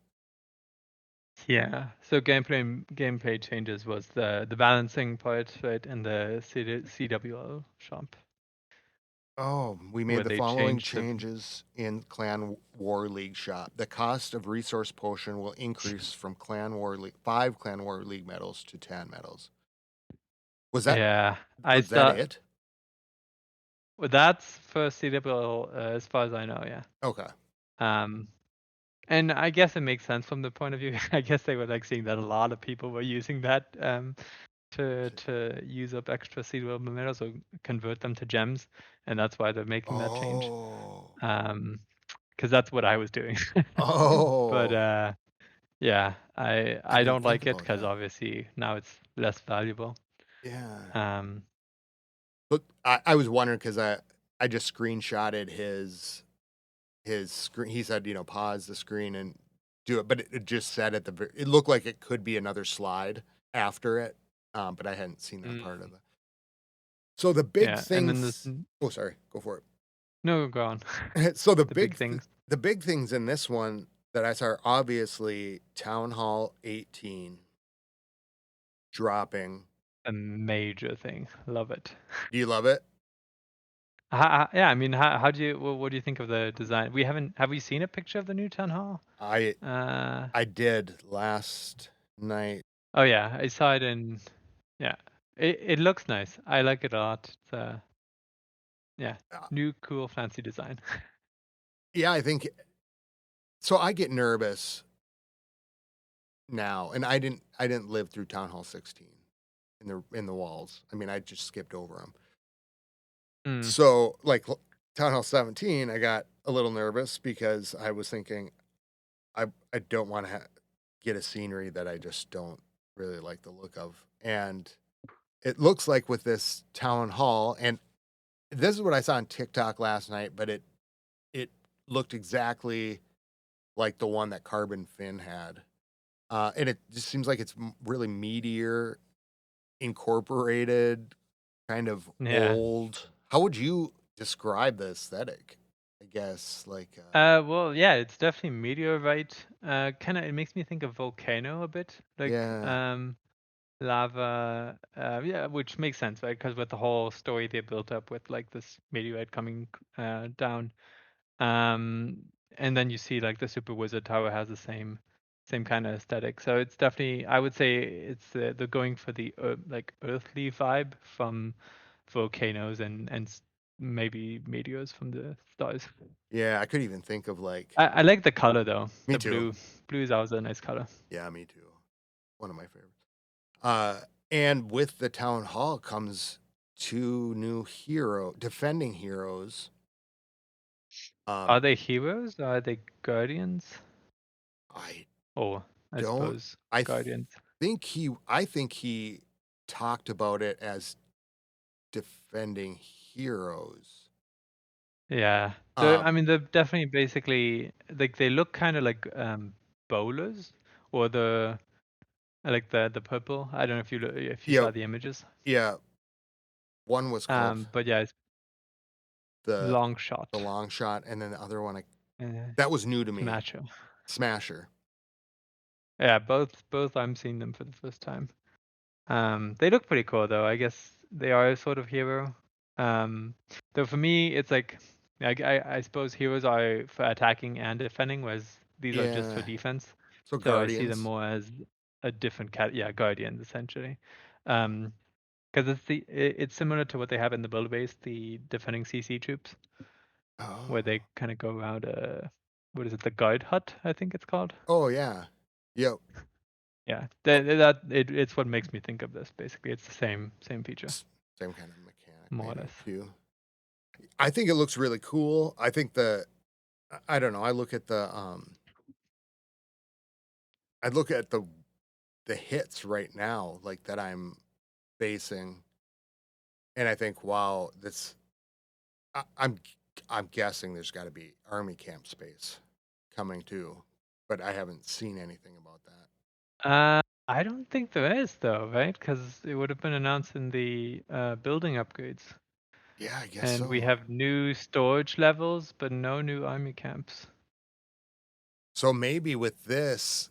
Yeah. So gameplay changes was the balancing part, right, in the CWL shop Oh, we made where the they following changed the. changes in Clan War League shop. The cost of resource potion will increase from 5 Clan War League medals to 10 medals. Was that Yeah, I was that saw. it? Well, that's for CWL, as far as I know. Yeah. Okay. Um, and I guess it makes sense from the point of view. I guess they were like seeing that a lot of people were using that to use up extra CWL minerals or convert them to gems, and that's why they're making that change. Oh. Because that's what I was doing. But Oh. yeah, I I didn't don't think like it about because that. obviously now it's less valuable. Yeah. Um, But I was wondering because I just screenshotted his screen. He said, pause the screen and do it, but it just said it looked like it could be another slide after it, but I hadn't seen that part mm, of it. So the big yeah, and then this. things. Oh, sorry, go for No, go on. it. So The big things. the big things in this one that I saw are obviously Town Hall 18 dropping. A major thing. Love it. Do you love it? Yeah, I mean, how do you what do you think of the design? We haven't have we seen a picture of the new town hall? I Uh, I did last night. oh yeah, I saw it in. Yeah, it looks nice. I like it a lot. It's yeah, Uh, new cool fancy design. yeah, I think so. I get nervous now, and I didn't live through Town Hall 16 in the walls. I mean, I just skipped over them. Mm, So, like Town Hall 17, I got a little nervous because I was thinking I don't want to get a scenery that I just don't really like the look of. And it looks like with this town hall, and this is what I saw on TikTok last night, but it looked exactly like the one that Carbon Fin had. And it just seems like it's really meteor incorporated, kind of yeah. old. How would you describe the aesthetic? I guess like Well, yeah, it's definitely meteorite. Kind of, it makes me think of volcano a bit, like yeah. lava. Yeah, which makes sense, right? Because with the whole story they built up with like this meteorite coming down. Um, and then you see like the Super Wizard Tower has the same kind of aesthetic. So it's definitely, I would say it's they're going for the like earthly vibe from volcanoes and maybe meteors from the stars. Yeah, I could even think of like I like the color though. me The too. blue. Blue is also a nice color. Yeah, me too. One of my favorites. Uh, and with the town hall comes two new defending heroes. Are Um, they heroes or are they guardians? I Oh, I don't. suppose I guardians. think he. I think he talked about it as defending heroes. Yeah. I Um, mean, they're definitely basically like they look kind of like bowlers or like the purple. I don't know if you yeah, saw the images. yeah. One was called But yeah, it's the long shot. long shot, and then the other one Uh, that was new to me. Smasher. Smasher. Yeah, both I'm seeing them for the first time. They look pretty cool though. I guess they are a sort of hero. Though for me, it's like I suppose heroes are for attacking and defending, whereas these are just for Yeah. defense. So So I see them guardians. more as a different yeah, guardians essentially. Um, because it's similar to what they have in the build base, the defending CC troops, where Oh. they kind of go around what is it, the guard hut, I think it's called. Oh yeah. Yep. Yeah, Oh, it's what makes me think of this. Basically, it's the same feature, same kind of mechanic, more or maybe less. too. I think it looks really cool. I think I don't know. I look at the hits right now, like that I'm facing, and I think, wow, I, I'm I'm guessing there's got to be army camp space coming too, but I haven't seen anything about that. I don't think there is though, right? Because it would have been announced in the building upgrades, Yeah, I guess and we so. have new storage levels, but no new army camps. So maybe with this,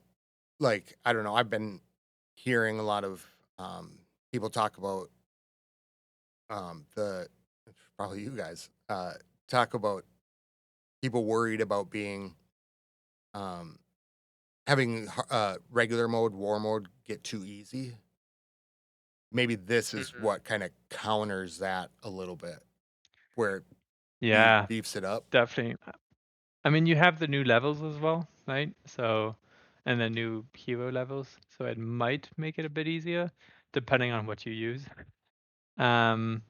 like, I don't know, I've been hearing a lot of people talk about the probably you guys talk about people worried about being um having regular mode, war mode get too easy. Maybe this is Mhm. what kind of counters that a little bit, where it Yeah, beefs it up. definitely. I mean, you have the new levels as well, right? So, and the new hero levels, so it might make it a bit easier, depending on what you use. Um,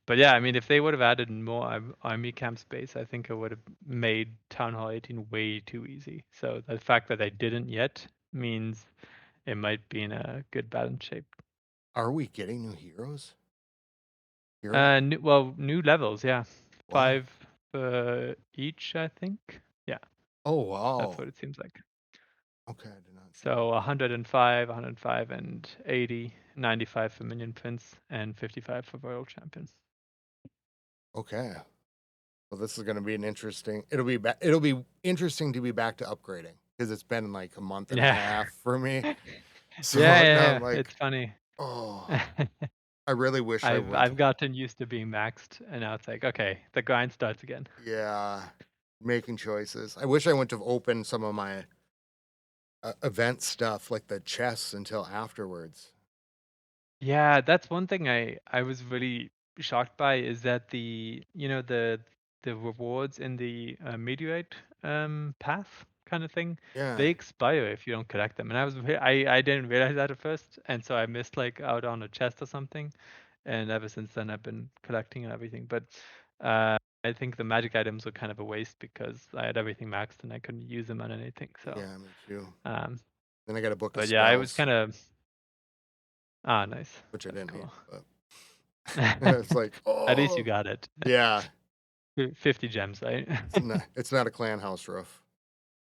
But yeah, I mean, if they would have added more army camp space, I think it would have made Town Hall 18 way too easy. So the fact that they didn't yet means it might be in a good balance shape. Are we getting new heroes? Hero? New levels, yeah, What? 5 each, I think. Yeah, Oh that's wow. what it seems like. Okay, I did not see So that. 105, and 80, 95 for Minion Prince, and 55 for Royal Champion. Okay. Well, this is going to be an interesting. It'll be interesting to be back to upgrading because it's been like a month and a Yeah. half for me. So Yeah, now I'm yeah, like, it's funny. oh, I really wish I went. I've gotten used to being maxed, and now it's like, okay, the grind starts again. Yeah, making choices. I wish I went to open some of my event stuff like the chests until afterwards. Yeah, that's one thing I was really shocked by is that the rewards in the meteorite path kind of thing, Yeah, they expire if you don't collect them. And I didn't realize that at first, and so I missed like out on a chest or something. And ever since then I've been collecting and everything. But I think the magic items were kind of a waste because I had everything maxed and I couldn't use them on anything. So yeah, me too. um Then I got a book of but yeah, I was spells, kind of nice. which I That's didn't need, cool. but it's like, At least you oh, got it. yeah, 50 gems, right? it's not a clan house roof,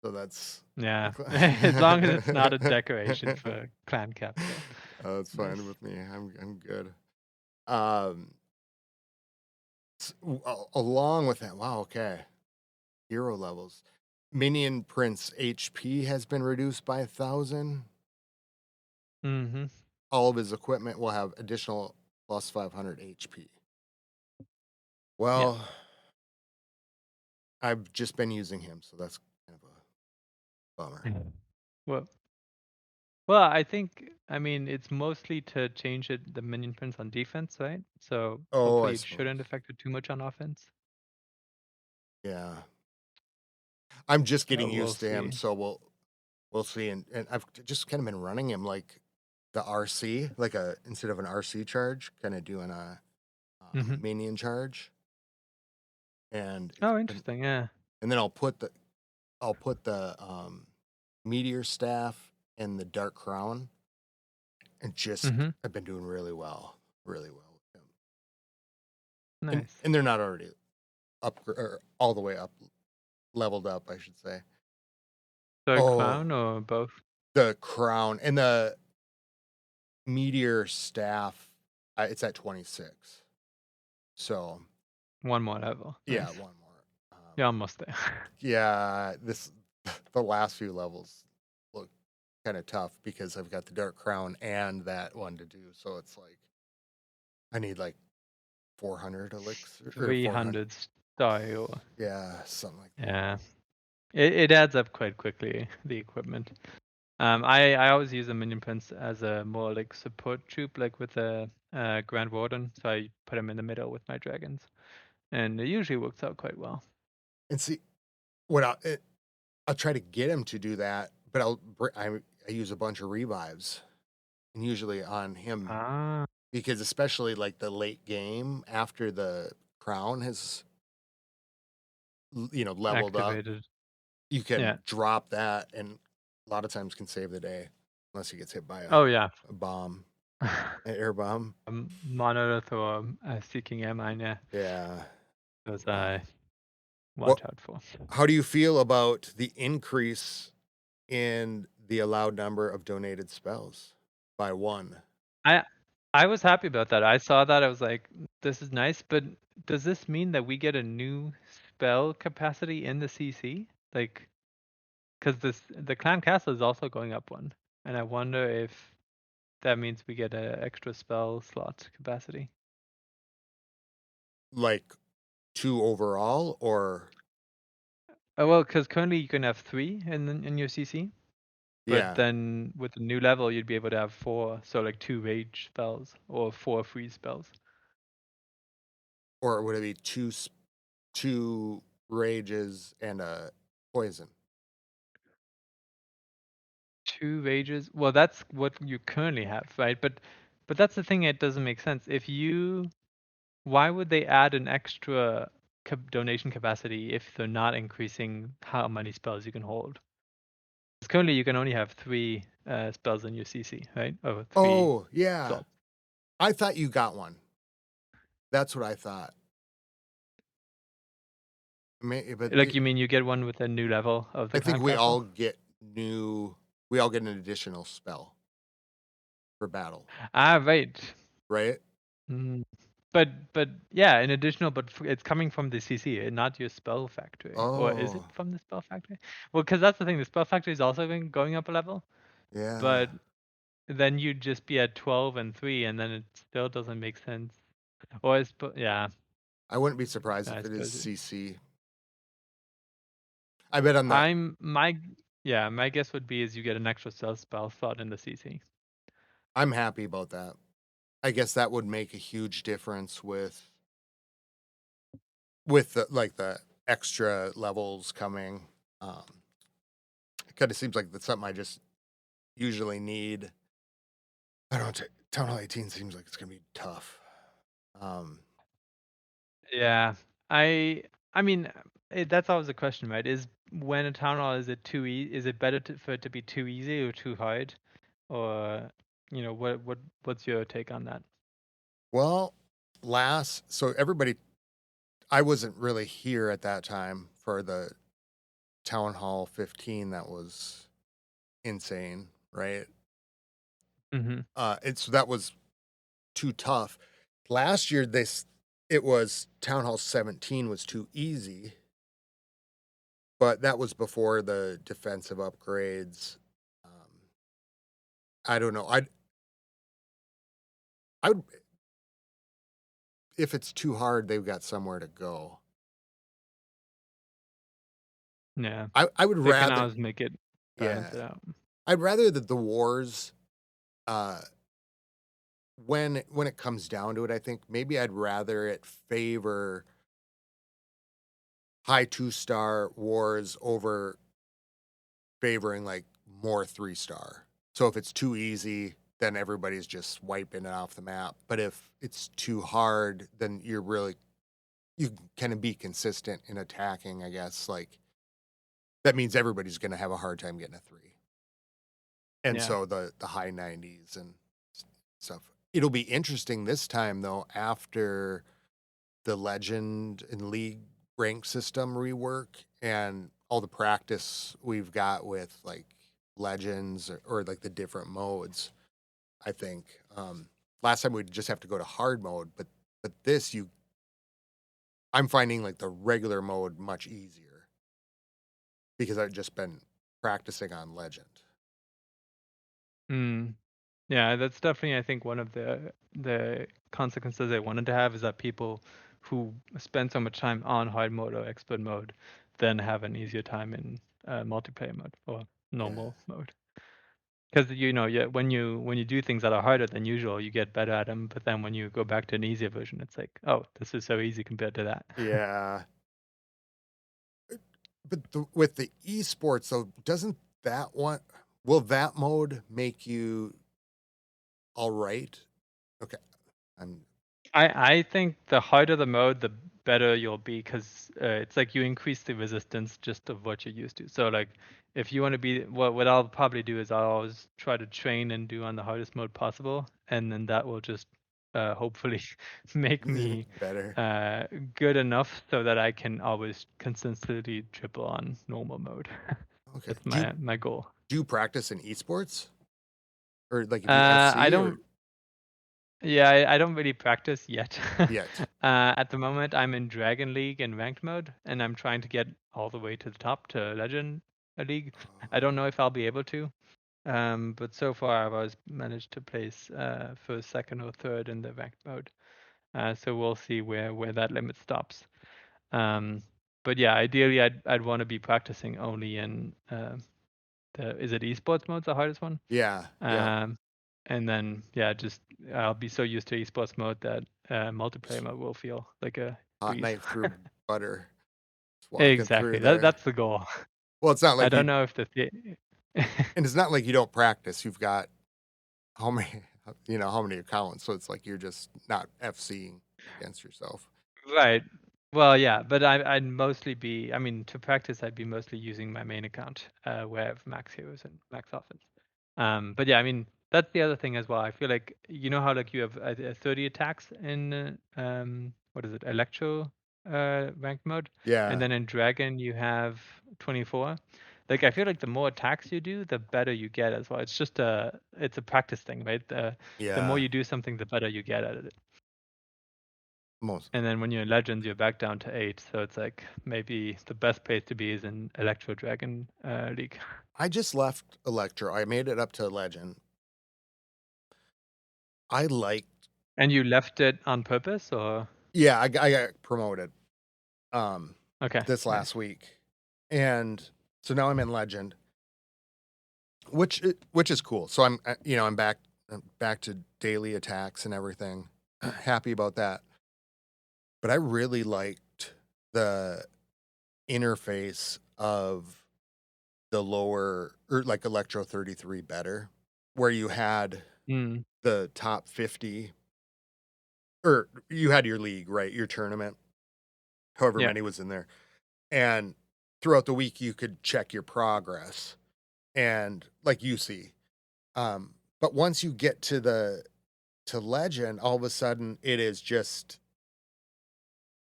so that's Yeah. As long as it's not a the decoration for clan capital. that's Nice. fine with me. I'm good. Um, along with that, wow, okay, hero levels. Minion Prince HP has been reduced by 1,000. Mhm. All of his equipment will have additional plus 500 HP. Yeah. Well, I've just been using him, so that's kind of a bummer. Mhm. Well, well, I mean, it's mostly to change the minion prints on defense, right? So Oh, I hopefully it shouldn't suppose. affect it too much on offense. Yeah. I'm just So getting we'll used to him, see. so we'll see. And I've just kind of been running him like the RC, like a instead of an RC charge, kind of doing a Hmm. minion charge, and it's Oh, been. interesting. Yeah. And then I'll put the meteor staff and the dark crown, and just Hmm. I've been doing really well with him. Nice. And they're not already up or all the way up leveled up, I should say. The Oh, crown or both? the crown and the meteor staff, it's at 26. So One more level. yeah, Nice. one more. You're almost there. Yeah, this the last few levels look kind of tough because I've got the dark crown and that one to do. So it's like I need like 400 elixir or 400. 300 style. Yeah, something like that. Yeah. It adds up quite quickly, the equipment. I always use the minion prints as a more like support troop, like with the Grand Warden. So I put them in the middle with my dragons, and it usually works out quite well. And see what I'll try to get him to do that, but I use a bunch of revives and usually on him Ah, because especially like the late game after the crown has leveled up, activated. you Yeah. can drop that and a lot of times can save the day unless he gets hit by Oh yeah. a bomb, an air bomb. Monolith or Seeking Air Mine. Yeah, Yeah. those Uh, I what watch out for. how do you feel about the increase in the allowed number of donated spells by one? I I was happy about that. I saw that. I was like, this is nice, but does this mean that we get a new spell capacity in the CC? Like, because the clan castle is also going up one, and I wonder if that means we get an extra spell slot capacity. Like two overall or Oh well, because currently you can have 3 in your CC, but yeah, then with the new level you'd be able to have 4, so like 2 rage spells or 4 freeze spells. or would it be two rages and a poison? 2 rages. Well, that's what you currently have, right? But that's the thing. It doesn't make sense. Why would they add an extra donation capacity if they're not increasing how many spells you can hold? 'Cause currently you can only have 3 spells in your CC, right? Or 3 Oh, yeah. slots. I thought you got one. That's what I thought. But Like you mean you get one with a new level of the I think clan castle? we all get an additional spell for battle, Ah, right. right? Mm. But yeah, an additional, but it's coming from the CC, not your spell factory, or is it Oh, from the spell factory? Well, because that's the thing. The spell factory is also going up a level, yeah. but then you'd just be at 12 and 3, and then it still doesn't make sense. Or yeah, I wouldn't be surprised I if it is suppose CC. I bet on that. I'm my yeah, my guess would be is you get an extra spell slot in the CC. I'm happy about that. I guess that would make a huge difference with the extra levels coming. Um, it kind of seems like that's something I just usually need. I don't know. Town Hall 18 seems like it's gonna be tough. Um, Yeah, I mean, that's always a question, right? Is when a town hall is it is it better for it to be too easy or too hard, or what's your take on that? well, so everybody, I wasn't really here at that time for the Town Hall 15. That was insane, right? Hmm. And so that was too tough. Last year, it was Town Hall 17 was too easy, but that was before the defensive upgrades. Um, I don't know. I would if it's too hard, they've got somewhere to go. Yeah. I would They can rather, always make it balance yeah, it out. I'd rather that the wars, uh, when it comes down to it, I think maybe I'd rather it favor high 2-star wars over favoring, like, more 3-star. So if it's too easy, then everybody's just wiping it off the map, but if it's too hard, then you can kinda be consistent in attacking, I guess, like, that means everybody's gonna have a hard time getting a 3. And Yeah. so the high 90s and stuff. It'll be interesting this time, though, after the Legend and League rank system rework and all the practice we've got with, like, Legends or, like, the different modes, I think. Last time we'd just have to go to hard mode, but this you I'm finding, like, the regular mode much easier because I've just been practicing on Legend. Mm. Yeah, that's definitely, I think, one of the consequences I wanted to have is that people who spend so much time on hard mode or expert mode then have an easier time in multiplayer mode or Yeah. normal mode. Because yeah, when you do things that are harder than usual, you get better at them. But then when you go back to an easier version, it's like, oh, this is so easy compared to that. Yeah. But with the esports though, doesn't that one will that mode make you all right? Okay. I'm I think the harder the mode, the better you'll be because it's like you increase the resistance just of what you're used to. So like if you want to be what I'll probably do is I'll always try to train and do on the hardest mode possible, and then that will just hopefully make me better. uh, good enough so that I can always consistently triple on normal mode. Okay. That's my goal. Do you practice in esports? Or like if you I FC or don't Yeah, I don't really practice yet. yet? At the moment, I'm in Dragon League in ranked mode, and I'm trying to get all the way to the top to Legend League. I don't know if I'll be able to, but so far I've always managed to place first, second, or third in the ranked mode. So we'll see where that limit stops. Um, but yeah, ideally, I'd want to be practicing only in is it esports mode the hardest one? Yeah. Yep. Um, and then yeah, just I'll be so used to esports mode that multiplayer mode will feel like a Hot breeze. knife through butter. Just walking Exactly. through That there. that's the goal. Well, it's not I like don't you know if and it's not like you don't practice. You've got how many how many accounts, so it's like you're just not FCing against yourself. Right. Well, yeah, but I'd mostly be, I mean, to practice, I'd be mostly using my main account, where I have max heroes and max offense. But yeah, I mean, that's the other thing as well. I feel like you know how like you have 30 attacks in what is it, Electro ranked mode, and Yeah. then in Dragon you have 24. Like I feel like the more attacks you do, the better you get as well. It's a practice thing, right? The more Yeah. you do something, the better you get at it. Most. And then when you're in Legends, you're back down to 8. So it's like maybe the best place to be is in Electro Dragon League. I just left Electro. I made it up to Legend. I liked And you left it on purpose, or yeah, I got promoted, um, okay, this last nice. week, and so now I'm in Legend, which is cool. So I'm back to daily attacks and everything. Happy about that. But I really liked the interface of the lower or like Electro 33 better, where you had Mm, the top 50 or you had your league, right? Your tournament, however yeah. many was in there. And throughout the week you could check your progress and like you see. But once you get to Legend, all of a sudden it is just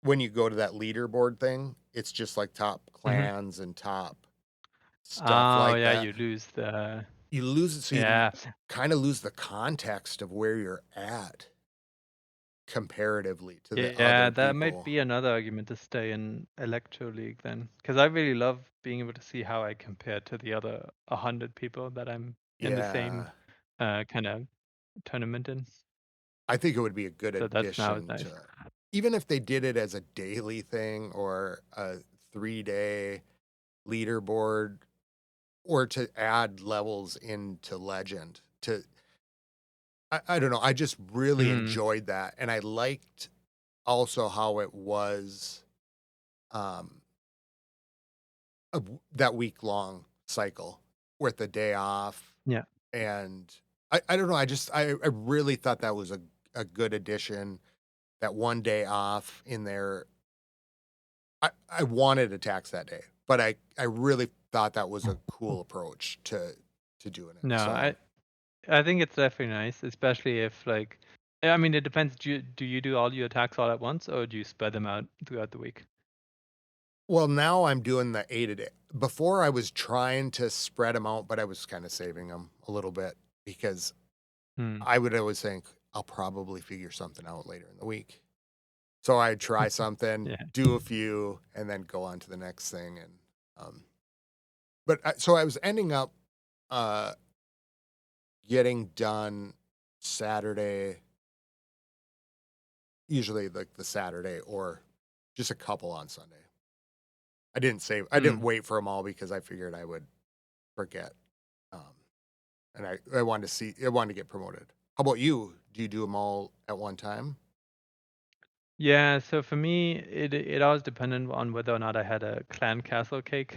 when you go to that leaderboard thing, it's just like top Hmm. clans and top stuff Oh like yeah, that. you lose the You lose it, so you yeah. kind of lose the context of where you're at comparatively to the Yeah, other that might people. be another argument to stay in Electro League then, because I really love being able to see how I compare to the other 100 people that I'm in the same Yeah. kind of tournament in. I think it would be a good So that's now addition nice. to even if they did it as a daily thing or a 3-day. leaderboard or to add levels into Legend. I don't know. I just really Mhm. enjoyed that, and I liked also how it was um, that week long cycle with the day off, Yeah. and I don't know. I really thought that was a good addition. That one day off in there, I wanted attacks that day, but I really thought that was a cool approach to doing it. No, So, I think it's definitely nice, especially if like I mean, it depends. Do you do all your attacks all at once, or do you spread them out throughout the week? well, now I'm doing the 8 a day. Before I was trying to spread them out, but I was kind of saving them a little bit because Hmm. I would always think I'll probably figure something out later in the week. So I'd try something, Yeah. do a few, and then go on to the next thing. And um, but so I was ending up uh, getting done Saturday, usually like the Saturday or just a couple on Sunday. I didn't Hmm. wait for them all because I figured I would forget. Um, and I wanted to I wanted to get promoted. How about you? Do you do them all at one time? Yeah, so for me, it always depended on whether or not I had a clan castle cake.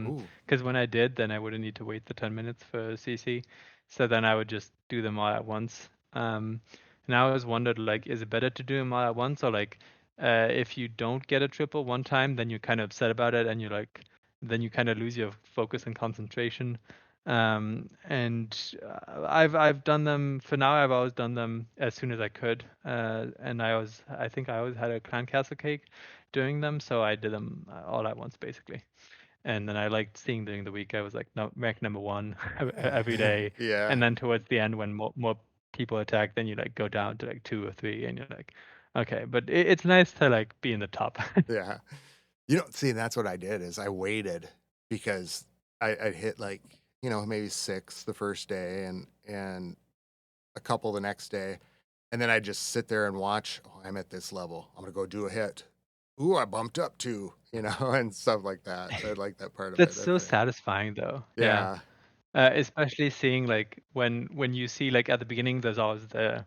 Ooh, Because when I did, then I wouldn't need to wait the 10 minutes for CC. So then I would just do them all at once. And I always wondered, like, is it better to do them all at once, or like, if you don't get a triple one time, then you're kind of upset about it, and you're like, then you kind of lose your focus and concentration. And I've done them for now. I've always done them as soon as I could, and I think I always had a clan castle cake doing them, so I did them all at once basically. And then I liked seeing during the week. I was like, no, rank number one every day, yeah, and then towards the end when more people attack, then you like go down to like two or three, and you're like, okay. But it's nice to like be in the top. yeah. See, that's what I did is I waited because I'd hit like, maybe 6 the first day and a couple the next day. And then I'd just sit there and watch, oh, I'm at this level. I'm gonna go do a hit. Ooh, I bumped up to, and stuff like that. I like that part of That's it. so satisfying though. Yeah. Yeah. Especially seeing like when you see like at the beginning, there's always the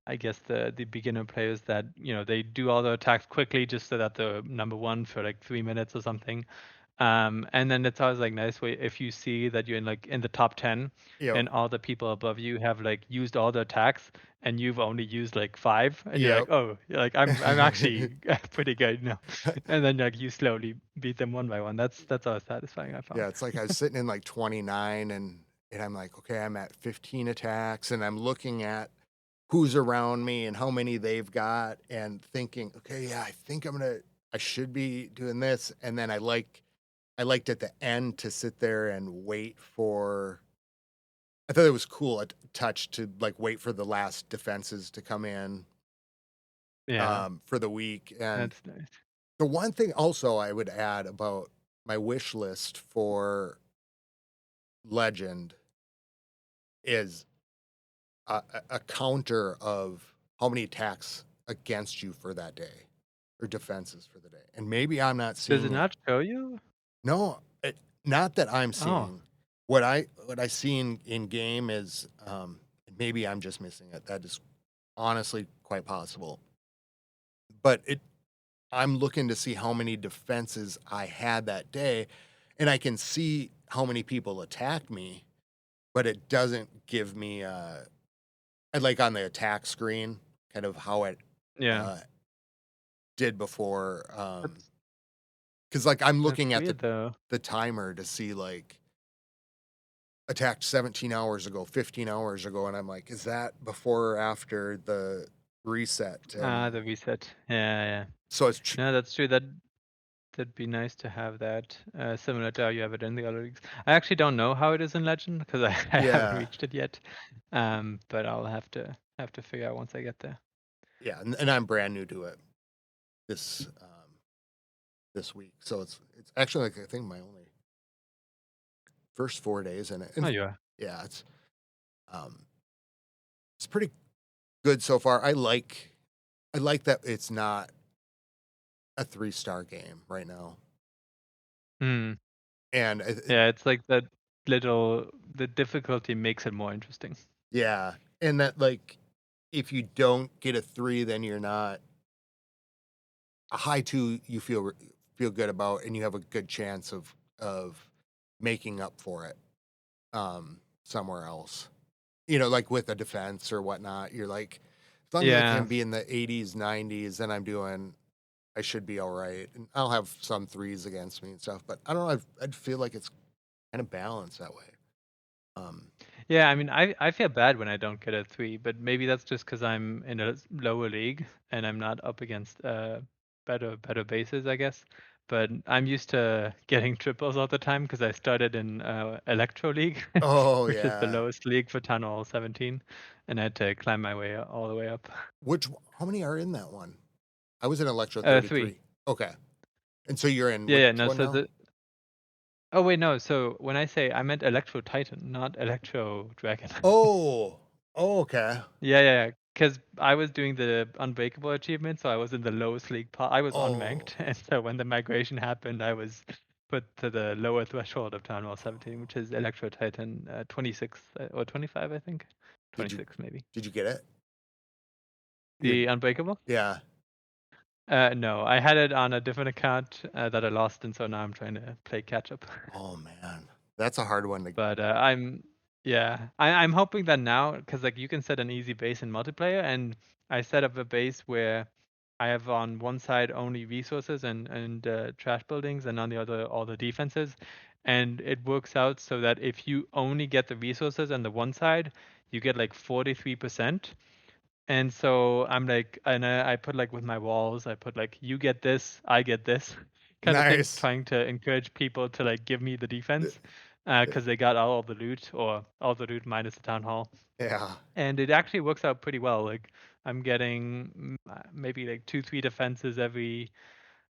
I guess the beginner players that they do all the attacks quickly just so that they're number one for like 3 minutes or something. And then it's always like nice way if you see that you're in the top 10 Yep. and all the people above you have like used all the attacks and you've only used like five and you're Yep. like, oh, you're like I'm actually pretty good, and then like you slowly beat them one by one. That's always satisfying, I Yeah, found. it's like I was sitting in like 29 and I'm like, okay, I'm at 15 attacks and I'm looking at who's around me and how many they've got and thinking, okay, yeah, I should be doing this. And then I liked at the end to sit there and wait for I thought it was cool a touch to like wait for the last defenses to come in Yeah, for the week. And that's nice. the one thing also I would add about my wish list for Legend is a counter of how many attacks against you for that day or defenses for the day. And maybe I'm not Does it seeing it. not show you? No, not that I'm Oh, seeing. What I see in game is maybe I'm just missing it. That is honestly quite possible. But I'm looking to see how many defenses I had that day, and I can see how many people attacked me, but it doesn't give me I like on the attack screen, kind of how it yeah. uh, did before. That's Because like I'm that's looking at weird though. the timer to see like attacked 17 hours ago, 15 hours ago, and I'm like, is that before or after the reset? Ah, And the reset. Yeah, yeah. so No, that's true. That'd be nice to have that, similar to how you have it in the other leagues. I actually don't know how it is in Legend because I haven't yeah, reached it yet. But I'll have to figure out once I get there. yeah, and I'm brand new to it this this week, so it's actually like I think my only first 4 days in it, Oh, and you are. yeah, um it's pretty good so far. I like that it's not a 3-star game right now. Hmm. And Yeah, it's like the difficulty makes it more interesting. yeah, and that like if you don't get a 3, then you're not a high 2 you feel good about and you have a good chance of making up for it somewhere else. You know, like with a defense or whatnot, you're like, as long as I can Yeah. be in the 80s, 90s, then I should be all right. And I'll have some threes against me and stuff, but I don't know. I'd feel like it's kind of balanced that way. Um, Yeah, I mean, I feel bad when I don't get a 3, but maybe that's just because 'cause I'm in a lower league and I'm not up against, better bases, I guess. But I'm used to getting triples all the time because I started in, Electro League, oh which is the yeah. lowest league for Town Hall 17, and I had to climb my way all the way up. How many are in that one? I was in Electro 3. 33. Okay. And so you're in Yeah, which yeah, no, one so now? the oh, wait, no, so when I say I meant Electro Titan, not Electro Dragon. Oh. Oh, okay. Yeah, yeah, yeah. Because I was doing the unbreakable achievement, so I was in the lowest league part. I was unranked, Oh. and so when the migration happened, I was put to the lower threshold of Town Hall 17, which is Electro Titan 26 or 25, I think. Did you 26 maybe. did you get it? Your The unbreakable? yeah. No, I had it on a different account that I lost, and so now I'm trying to play catch up. Oh man. That's a hard one to But I'm hoping that now, because like you can set an easy base in multiplayer, and I set up a base where I have on one side only resources and trash buildings, and on the other all the defenses, and it works out so that if you only get the resources on the one side, you get like 43%. And so I'm like, and I put like with my walls, I put like you get this, I get this, kind of thing, nice. trying to encourage people to like give me the Uh, defense, uh, because they got all the loot or all the loot minus the town hall, Yeah. and it actually works out pretty well. Like I'm getting maybe like 2, 3 defenses every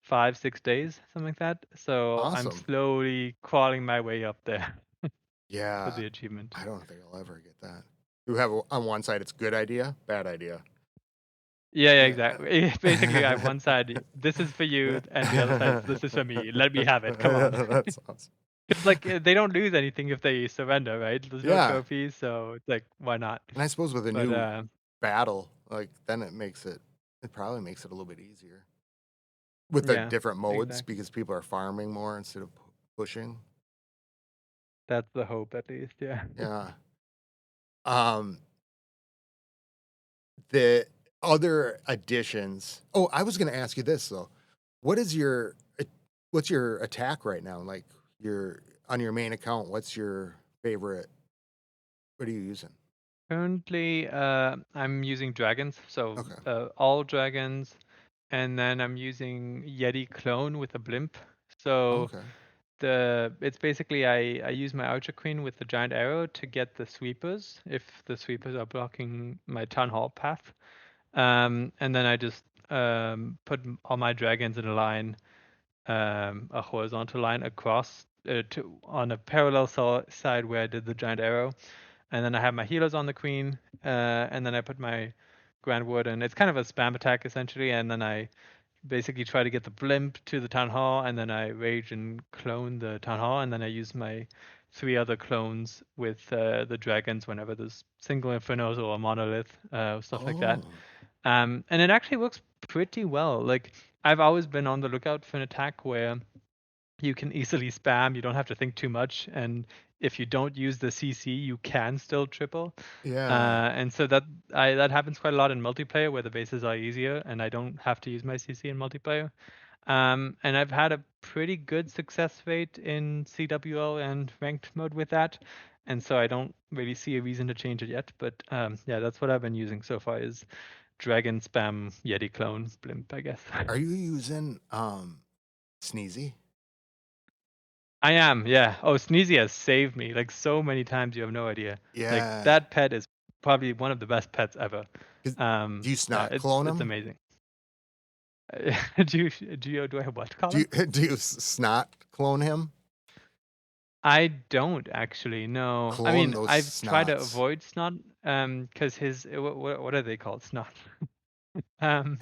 5, 6 days, something like that. So I'm Awesome. slowly crawling my way up there for Yeah. the achievement. I don't think I'll ever get that. You have on one side it's good idea, bad idea. Yeah, yeah, Yeah. exactly. Basically, I have one side, this is for you, and the other side is this is for me. Let me have it. Come on. That's awesome. Because like they don't lose anything if they surrender, right? There's no Yeah. trophies, so it's like why not? And I suppose with a But new battle, like then it probably makes it a little bit easier with the yeah, different modes exactly. because people are farming more instead of pushing. That's the hope, at least. Yeah. Yeah. Um, the other additions. Oh, I was going to ask you this though. What is what's your attack right now? Like your on your main account, what's your favorite? What are you using? Currently, I'm using dragons, so Okay. all dragons, and then I'm using Yeti clone with a blimp. So Okay. it's basically I use my Archer Queen with the giant arrow to get the sweepers if the sweepers are blocking my town hall path. And then I just put all my dragons in a line, a horizontal line across to on a parallel side where I did the giant arrow, and then I have my healers on the queen, and then I put my Grand Wood, and it's kind of a spam attack essentially, and then I basically try to get the blimp to the town hall, and then I rage and clone the town hall, and then I use my 3 other clones with the dragons whenever there's single infernos or a monolith, stuff like that. Oh. And it actually works pretty well. Like I've always been on the lookout for an attack where you can easily spam, you don't have to think too much, and if you don't use the CC, you can still triple. Yeah. And so that happens quite a lot in multiplayer where the bases are easier and I don't have to use my CC in multiplayer. And I've had a pretty good success rate in CWL and ranked mode with that. And so I don't really see a reason to change it yet. But yeah, that's what I've been using so far is Dragon Spam Yeti Clone Blimp, I guess. Are you using Sneezy? I am, yeah. Oh, Sneezy has saved me like so many times you have no idea. Like Yeah. that pet is probably one of the best pets ever. 'Cause do you Yeah, snot it's clone it's him? amazing. Do I have what Do you column? do you snot clone him? I don't actually, no. I Clone mean, those I've tried to snots. avoid snot, because his what are they called? Snot. Um,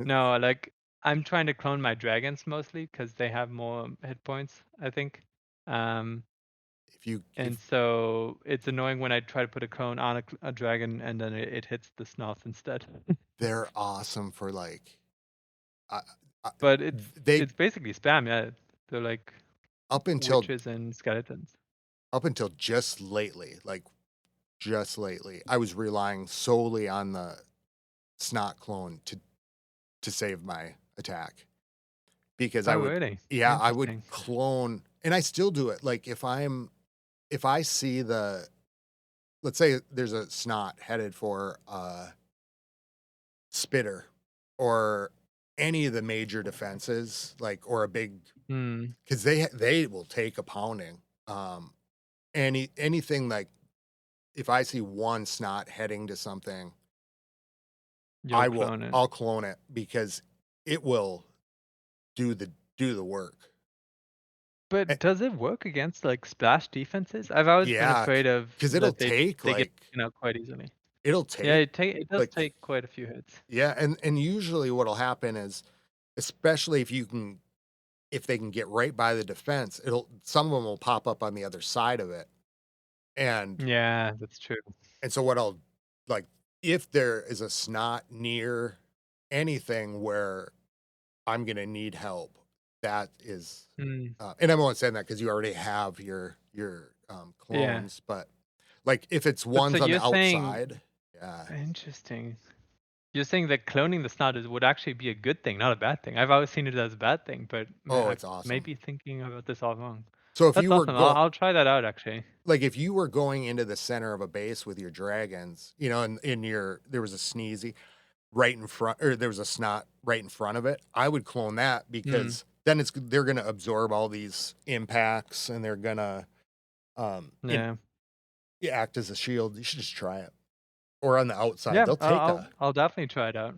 no, like I'm trying to clone my dragons mostly because they have more hit points, I think. Um, If you and if so it's annoying when I try to put a clone on a dragon and then it hits the snoth instead. they're awesome for like, I, I, But they it's basically spam, yeah. They're like up until witches and skeletons. up until just lately, like just lately, I was relying solely on the snot clone to save my attack because Oh, really? I would Interesting. clone, and I still do it. Like if I see let's say there's a snot headed for spitter or any of the major defenses, like, or a big, Hmm. because they will take a pounding. Um, anything like, if I see one snot heading to something, You'll clone it. I'll clone it because it will do the work. Eh, But does it work against, like, splash defenses? I've always been yeah, afraid of because that they get taken out quite easily. it'll Yeah, take it does like take quite a few hits. yeah, and usually what'll happen is, especially if they can get right by the defense, some of them will pop up on the other side of it. And Yeah, that's true. so what I'll like, if there is a snot near anything where I'm gonna need help, that is, Mm, and I'm only saying that because you already have your yeah. clones, but like if it's But so ones on you're the saying outside, yeah. interesting. You're saying that cloning the snot would actually be a good thing, not a bad thing. I've always seen it as a bad thing, but Oh, I it's may awesome. be thinking about this all wrong. So if That's you were awesome. going I'll try that out actually. like if you were going into the center of a base with your dragons, and in your there was a sneezy right in front, or there was a snot right in front of it, I would clone that Mm, because then they're gonna absorb all these impacts and they're gonna um in, yeah. act as a shield. You should just try it. Or on the outside, Yeah, they'll take a I'll definitely try it out.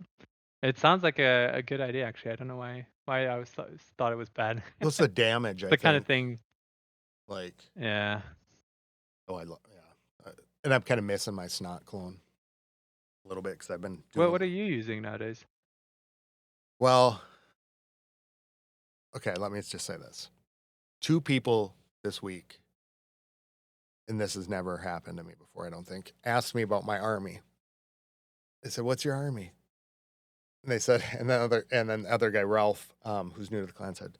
It sounds like a good idea actually. I don't know why I thought it was bad. what's the damage, It's I the kind of think. thing. Like, Yeah. oh, yeah. And I'm kind of missing my snot clone a little bit because I've been What doing are you using nowadays? well. Okay, let me just say this: two people this week, and this has never happened to me before, I don't think, asked me about my army. They said, "What's your army?" And they said, and then the other guy, Ralph, who's new to the clan, said,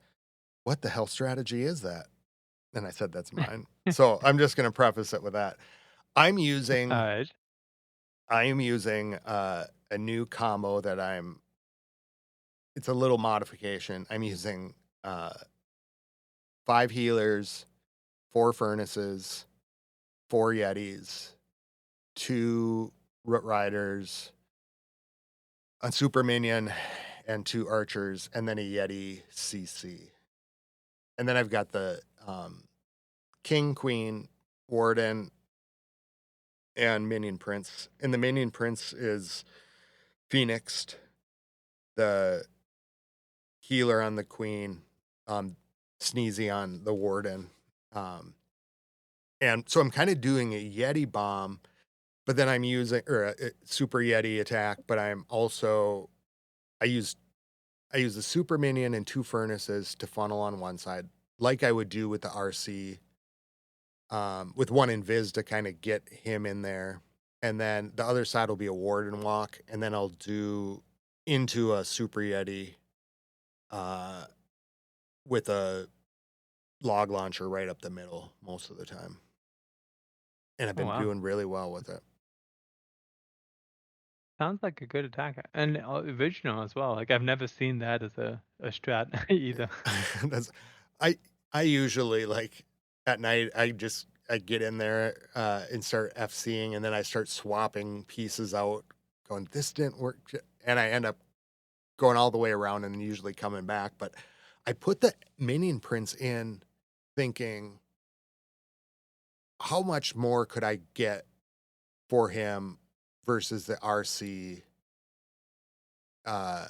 "What the hell strategy is that?" And I said, "That's mine." So I'm just going to preface it with that. I'm using Alright. I am using a new combo that it's a little modification. I'm using uh, 5 healers, 4 furnaces, 4 yetis, 2 root riders, a super minion, and 2 archers, and then a yeti CC. And then I've got the king, queen, warden, and minion prince. And the minion prince is phoenixed, the healer on the queen, sneezy on the warden. Um, and so I'm kind of doing a Yeti bomb, but then I'm using, or a super Yeti attack, but I use, the super minion and 2 furnaces to funnel on one side, like I would do with the RC, with one invis to kind of get him in there. And then the other side will be a warden walk. And then I'll do into a super Yeti, uh, with a log launcher right up the middle most of the time. And I've Oh, been wow. doing really well with it. Sounds like a good attack, and, original as well. Like, I've never seen that as a strat either. That's I I usually like at night I get in there and start FCing, and then I start swapping pieces out, going, this didn't work, and I end up going all the way around and usually coming back. But I put the minion prince in thinking, how much more could I get for him versus the RC, uh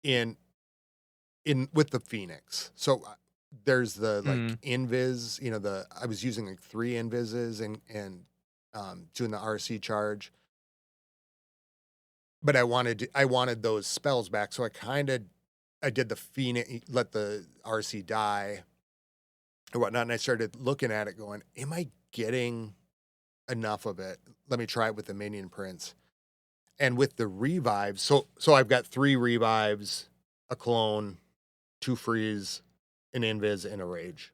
in with the Phoenix. So there's the like Mm, invis, the I was using like 3 invises and doing the RC charge, but I wanted those spells back, so I did the Phoenix, let the RC die or whatnot, and I started looking at it going, am I getting enough of it? Let me try it with the minion prints. And with the revives, so I've got 3 revives, a clone, 2 freeze, an invis, and a rage.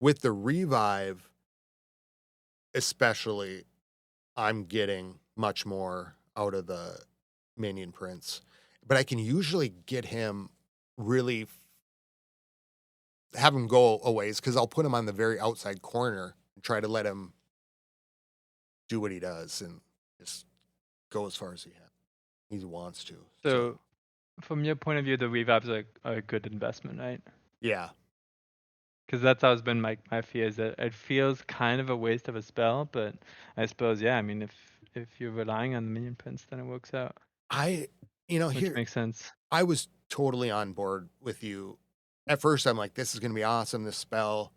With the revive, especially, I'm getting much more out of the minion prince. But I can usually get him really have him go a ways because I'll put him on the very outside corner and try to let him do what he does and just go as far as he wants to. So from your point of view, the revives are a good investment, right? Yeah. Because that's always been my fear, is that it feels kind of a waste of a spell, but I suppose, yeah, I mean, if you're relying on the minion prints, then it works out, I which here makes sense. I was totally on board with you. At first I'm like, this is gonna be awesome, this spell.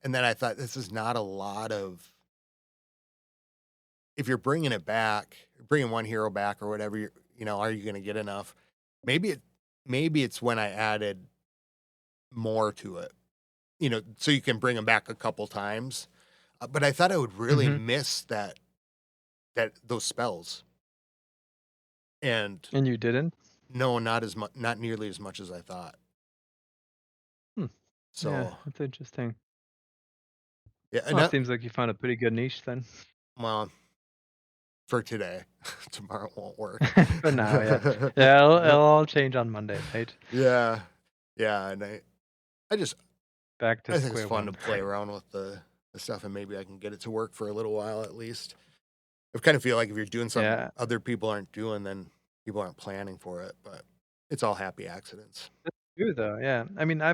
And then I thought this is not a lot of if you're bringing it back, bringing one hero back or whatever, are you going to get enough? Maybe it's when I added more to it, so you can bring them back a couple times. But I thought I would really Hmm. miss that those spells. And And you didn't? no, not as much, not nearly as much as I thought. Hmm. Yeah, So that's interesting. yeah, and Well, it seems like you found a pretty good niche then. well, for today, tomorrow won't work. For now, yeah. Yeah, it'll all change on Monday, right? Yeah, yeah, and I just Back to I think it's square fun to one. play around with the stuff, and maybe I can get it to work for a little while at least. I kind of feel like if you're doing something Yeah. other people aren't doing, then people aren't planning for it, but it's all happy accidents. That's true though, yeah. I mean, I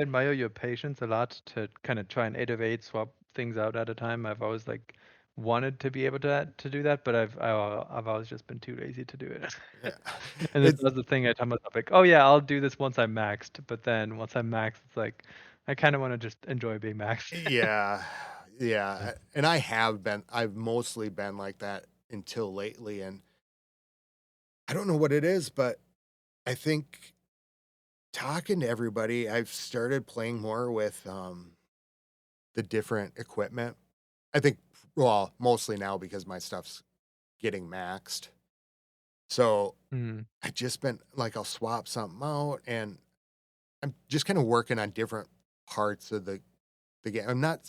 admire your patience a lot to kind of try and iterate, swap things out at a time. I've always like wanted to be able to do that, but I've always just been too lazy to do it. Yeah. And it's It's that's the thing I tell myself like, oh yeah, I'll do this once I'm maxed. But then once I'm maxed, it's like I kind of want to just enjoy being maxed. yeah. Yeah. And I've mostly been like that until lately. And I don't know what it is, but I think talking to everybody, I've started playing more with the different equipment. I think, well, mostly now because my stuff's getting maxed. So Mm. I just been like, I'll swap something out and I'm just kind of working on different parts of the game. I'm not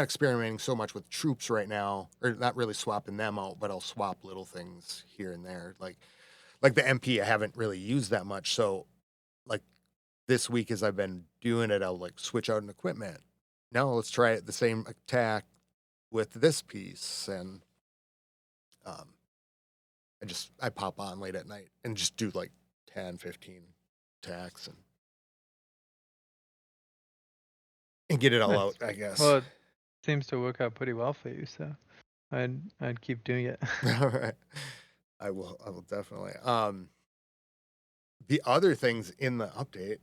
experimenting so much with troops right now, or not really swapping them out, but I'll swap little things here and there. Like the MP I haven't really used that much. So like this week as I've been doing it, I'll like switch out an equipment. No, let's try it the same attack with this piece. And um I pop on late at night and just do like 10, 15 attacks and get it all out, Nice. I guess. Well, it seems to work out pretty well for you, so I'd keep doing it. All right. I will definitely. The other things in the update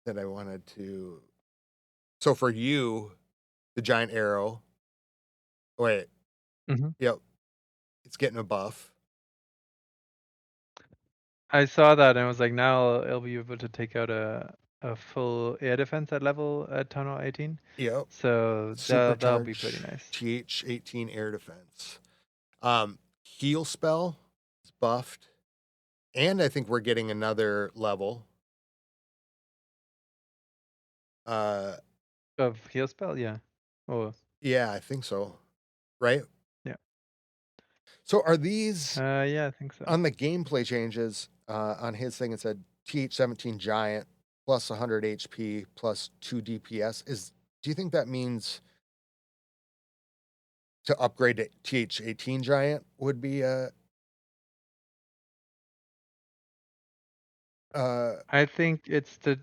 that I wanted to so for you, the giant arrow. Wait, Mhm. yep, it's getting a buff. I saw that and I was like, now I'll be able to take out a full air defense at level at Town Hall 18. Yep. So that'll be pretty Supercharge nice. TH18 air defense. Heal spell is buffed. And I think we're getting another level. Uh Of heal spell, yeah. Oh, yeah, I think so. Right? yeah. So are these Yeah, I think so. on the gameplay changes, on his thing it said TH17 giant plus 100 HP plus 2 DPS. Do you think that means to upgrade to TH18 giant would be uh I think it's the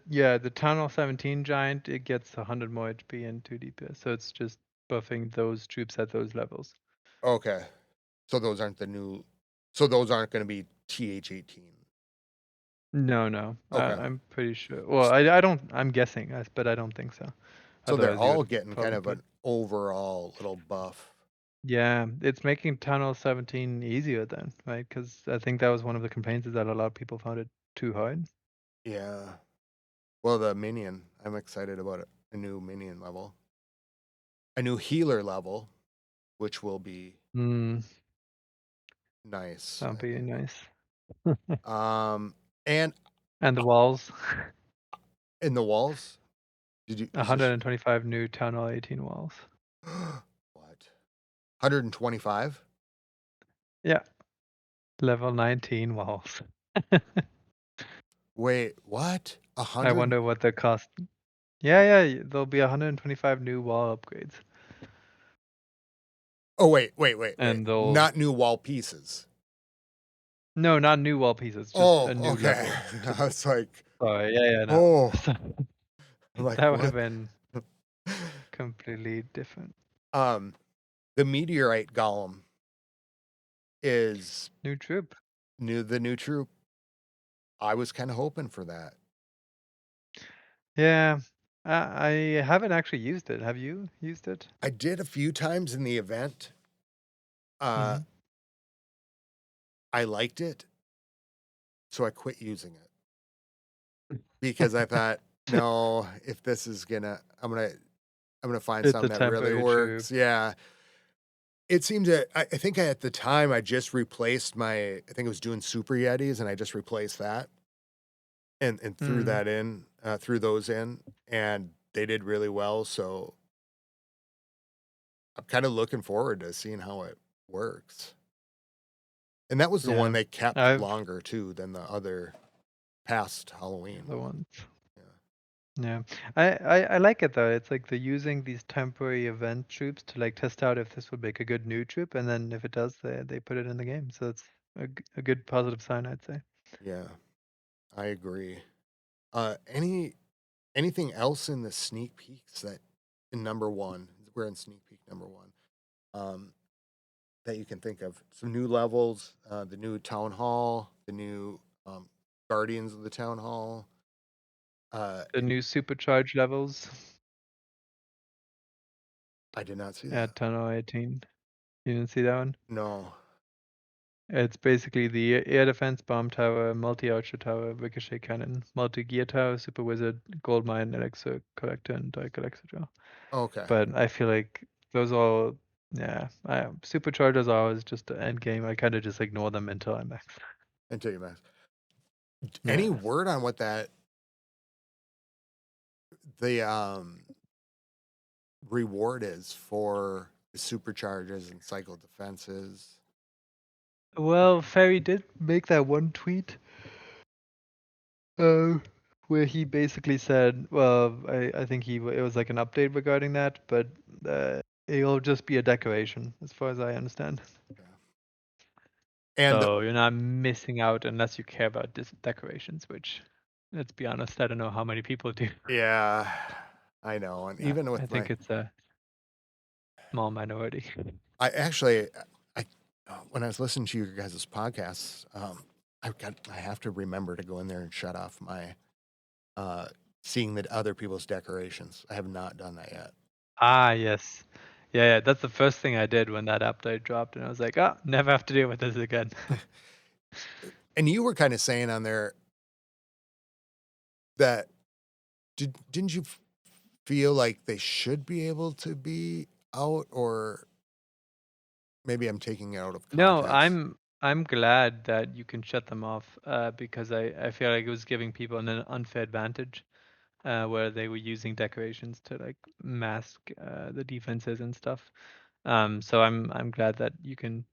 Town Hall 17 giant, it gets 100 more HP and 2 DPS. So it's just buffing those troops at those levels. okay. So those aren't the new so those aren't going to be TH18. No, no. Okay. I'm pretty sure. Well, I don't I'm guessing, but I don't think so. So they're Otherwise you all would getting kind probably of put. an overall little buff. Yeah, it's making Tunnel 17 easier then, right? Because I think that was one of the complaints, is that a lot of people found it too hard. Yeah. Well, the minion, I'm excited about a new minion level, a new healer level, which will be nice. That'll I be think. nice. And And the walls. in the walls, did you? 125 new Town Hall 18 walls. What? 125? Yeah. Level 19 walls. Wait, what? I 100? wonder what the cost. Yeah, there'll be 125 new wall upgrades. Oh, wait. And they'll Not new wall pieces. No, not new wall pieces, just Oh, a new okay. level. I was like, Sorry, yeah, no. oh, I'm like, That would have what? been completely different. The meteorite golem is New troop. the new troop. I was kind of hoping for that. Yeah. I haven't actually used it. Have you used it? I did a few times in the event. Uh, Mhm. I liked it, so I quit using it because I thought, no, if this is I'm gonna find It's a something that really temporary troop. works. Yeah. It seemed that I think at the time I just replaced I think it was doing Super Yetis, and I just replaced that and Mm. threw those in, and they did really well. So I'm kind of looking forward to seeing how it works. And that was the one Yeah. they kept I've longer too than the other past the Halloween other one. ones. Yeah. Yeah. I like it though. It's like they're using these temporary event troops to like test out if this would make a good new troop, and then if it does, they put it in the game. So it's a good positive sign, I'd say. Yeah, I agree. Anything else in the sneak peeks that in number one? We're in sneak peek number one. Um, that you can think of. Some new levels, the new town hall, the new guardians of the town hall. The new supercharge levels I did not see that. at Tunnel 18. You didn't see that one? No. It's basically the air defense bomb tower, multi-archer tower, ricochet cannon, multi-gear tower, super wizard, gold mine, elixir collector, and dark elixir draw. Okay. But I feel like those all, yeah, superchargers are always just the end game. I kind of just ignore them until I'm max. Until you max. Yeah. Any word on what the reward is for the supercharges and cycle defenses? Well, Ferry did make that one tweet, uh, where he basically said, well, I think it was like an update regarding that, but it'll just be a decoration, as far as I understand. Yeah. And So you're not missing out unless you care about decorations, which, let's be honest, I don't know how many people do. yeah, I know. And even I with think it's a small minority. I actually, I when I was listening to your guys' podcasts, I have to remember to go in there and shut off my seeing the other people's decorations. I have not done that yet. Ah, yes. Yeah, that's the first thing I did when that update dropped, and I was like, oh, never have to deal with this again. And you were kind of saying on there that didn't you feel like they should be able to be out, or maybe I'm taking it out of No, context. I'm glad that you can shut them off, because I feel like it was giving people an unfair advantage, where they were using decorations to like mask the defenses and stuff. So I'm glad that you can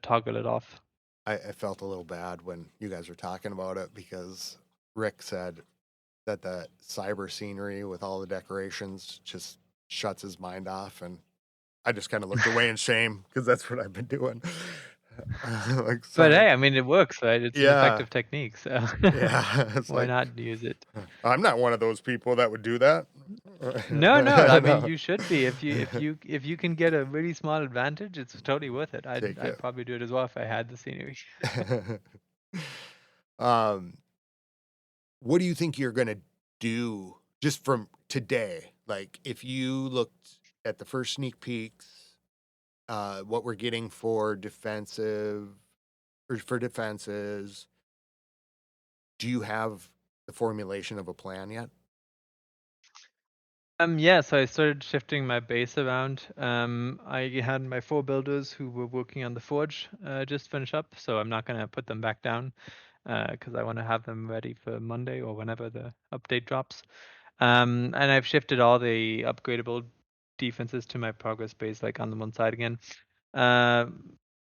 toggle it off. I felt a little bad when you guys were talking about it because Rick said that the cyber scenery with all the decorations just shuts his mind off, and I just kind of looked away in shame because that's what I've been doing. Like, But sorry. hey, I mean, it works, right? It's an Yeah. effective technique, so Yeah. It's why like, not use it? I'm not one of those people that would do that. No. I mean, No. you should be. If you can get a really small advantage, it's totally worth it. Take I'd it. probably do it as well if I had the scenery. um, what do you think you're going to do just from today? Like, if you looked at the first sneak peeks, what we're getting for defensive or for defenses, do you have the formulation of a plan yet? Yeah, so I started shifting my base around. I had my 4 builders who were working on the forge just finish up, so I'm not gonna put them back down because I want to have them ready for Monday or whenever the update drops. And I've shifted all the upgradable defenses to my progress base, like on the one side again. Uh,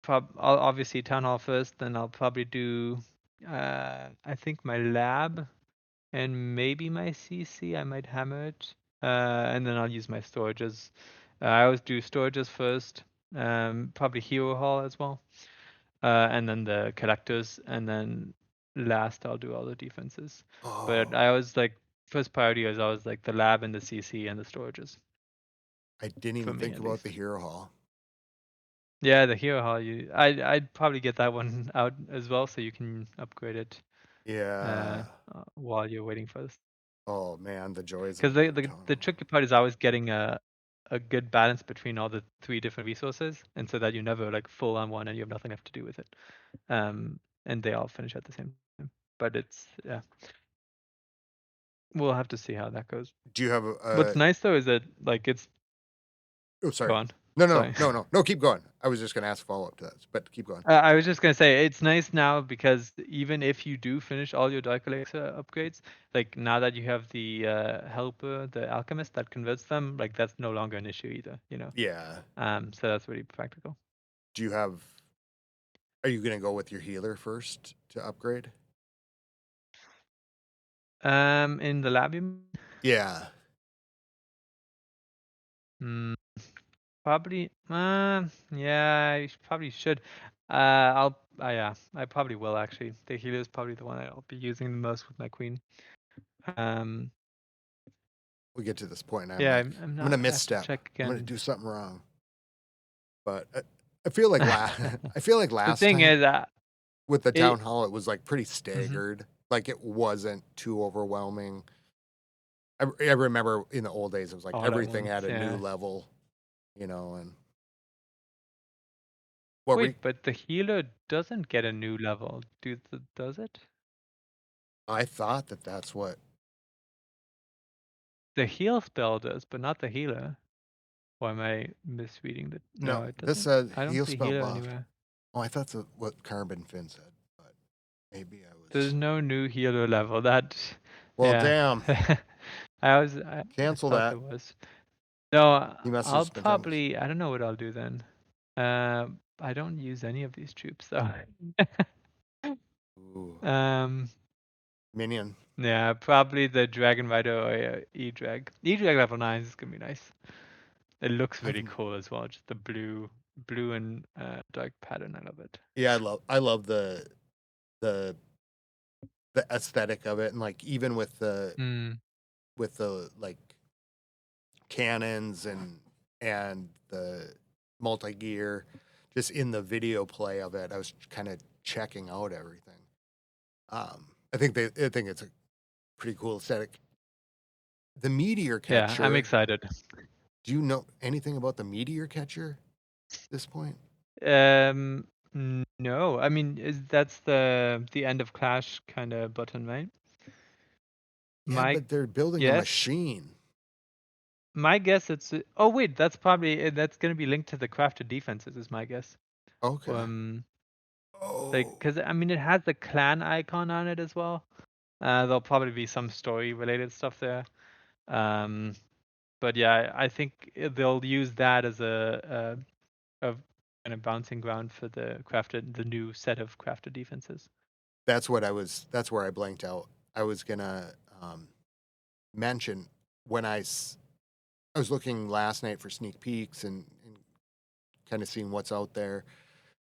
I'll obviously town hall first, then I'll probably do I think my lab and maybe my CC. I might hammer it, and then I'll use my storages. I always do storages first, probably hero hall as well, and then the collectors, and then last I'll do all the defenses. But Oh, I always like first priority is always like the lab and the CC and the storages I didn't for even me think at about the least. hero hall. Yeah, the hero hall. I'd probably get that one out as well, so you can upgrade it uh, Yeah. while you're waiting for this. Oh man, the joys of Because the total. tricky part is always getting a good balance between all the 3 different resources, and so that you never like full on one and you have nothing left to do with it. And they all finish at the same time. But it's yeah, we'll have to see how that goes. Do you have What's a? nice though is that like it's Oh, go sorry. on. No, no, Sorry. no, no, no. Keep going. I was just gonna ask a follow up to that, but keep going. I was just gonna say it's nice now because even if you do finish all your Dark Elixir upgrades, like now that you have the helper, the alchemist that converts them, like that's no longer an issue either, you know. Yeah. So that's really practical. Do you have? Are you gonna go with your healer first to upgrade? In the lab, you mean? Yeah. Mm, probably. Yeah, probably should. Yeah, I probably will actually. The healer is probably the one I'll be using the most with my queen. Um, We get to this point, and I'm yeah, like, I'm I'm gonna not. I have to misstep. check I'm gonna again. do something wrong. But I feel like I feel like The last thing time is, with the town it. hall, it was like pretty Mhm. staggered. Like it wasn't too overwhelming. I remember in the old days, it was like All at everything once. had a new Yeah. level, and what we. Wait, but the healer doesn't get a new level. Does it? I thought that that's what. The heal spell does, but not the healer. Or am I misreading the? No, No, it this doesn't. said I don't heal see spell healer buffed. anywhere. Oh, I thought that's what Carbon Fin said, but maybe I There's was. no new healer level. That, Well, yeah. damn. I Cancel thought that. there was. No, You must have I'll spent time with. probably. I don't know what I'll do then. I don't use any of these troops though. Ooh, um, minion. yeah, probably the Dragon Rider or E-Drag. E-Drag level 9 is gonna be nice. It looks I've really cool as well. Just the blue and dark pattern. I love it. yeah, I love the the aesthetic of it, and like even Mm. with the like cannons and the multi gear, just in the video play of it, I was kind of checking out everything. I think it's a pretty cool aesthetic. The meteor Yeah, I'm catcher. excited. Do you know anything about the meteor catcher at this point? Um, no, I mean, that's the end of Clash kind of button, right? Yeah, My but they're building a guess, machine. my guess, it's. Oh wait, that's probably that's gonna be linked to the crafted defenses, is my guess. Okay. Um, like, Oh, cause I mean, it has the clan icon on it as well. There'll probably be some story related stuff there. Um, but yeah, I think they'll use that as a kind of bouncing ground for the new set of crafted defenses. that's what I was. That's where I blanked out. I was gonna mention when I was looking last night for sneak peeks and kind of seeing what's out there.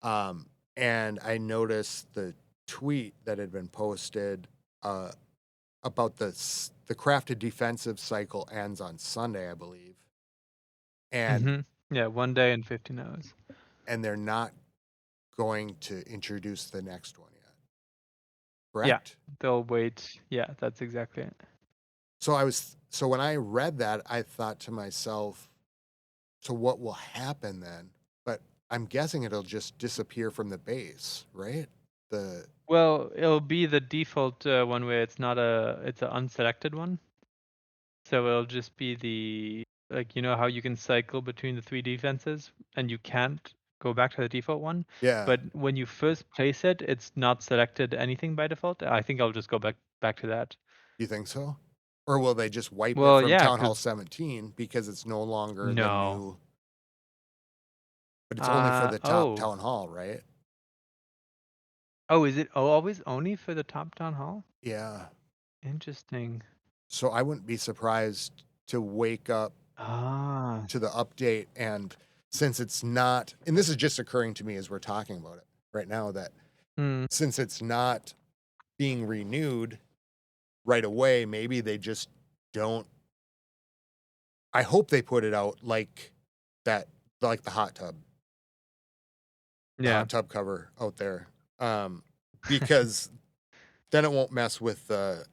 Um, and I noticed the tweet that had been posted uh, about the crafted defensive cycle ends on Sunday, I believe, and Yeah, 1 day and 15 hours. they're not going to introduce the next one yet. Yeah, Correct? they'll wait. Yeah, that's exactly it. So when I read that, I thought to myself, so what will happen then? But I'm guessing it'll just disappear from the base, right? The Well, it'll be the default one where it's not it's an unselected one. So it'll just be the like how you can cycle between the three defenses and you can't go back to the default one. Yeah. But when you first place it, it's not selected anything by default. I think I'll just go back to that. You think so? Or will they just wipe it Well, from yeah, Town Hall because 17 because it's no longer the no. new, but it's only for the top Oh. Town Hall, right? Oh, is it always only for the top town hall? Yeah. Interesting. So I wouldn't be surprised to wake up Ah. to the update, and since it's not, and this is just occurring to me as we're talking about it right now, that Hmm. since it's not being renewed right away, maybe they just don't. I hope they put it out like that, like the hot tub Yeah. cover out there, because then it won't mess with the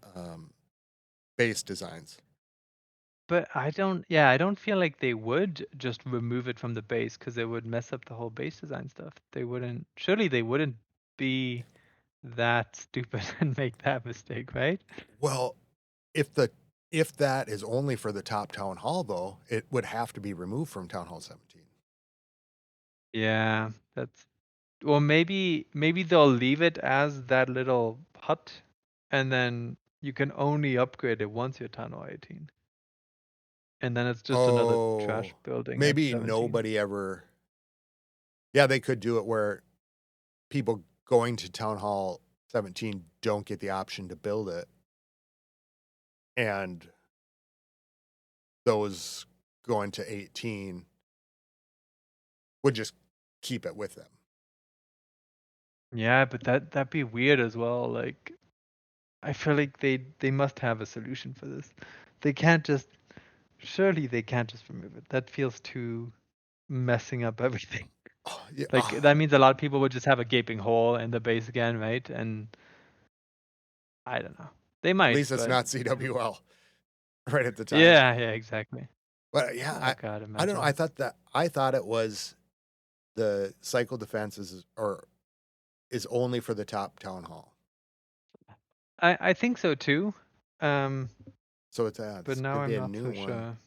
base designs. But I don't feel like they would just remove it from the base because it would mess up the whole base design stuff. Surely they wouldn't be that stupid and make that mistake, right? Well, if that is only for the top town hall, though, it would have to be removed from Town Hall 17. Yeah, well, maybe they'll leave it as that little hut, and then you can only upgrade it once you're Town Hall 18. And then it's just another Oh, trash building at maybe 17. nobody ever. Yeah, they could do it where people going to Town Hall 17 don't get the option to build it, and those going to 18 would just keep it with them. Yeah, but that'd be weird as well. Like, I feel like they must have a solution for this. They can't just surely they can't just remove it. That feels too messing up everything. Oh, yeah, Like that means a lot of people would just have a gaping hole in the base again, right? And I don't know. They at might, least it's but not CWL right at the time. yeah, exactly. But yeah, Oh God, I don't know. imagine. I thought it was the cycle defense is only for the top town hall. I think so too. Um, So but it's now gonna be I'm a not new so one. sure.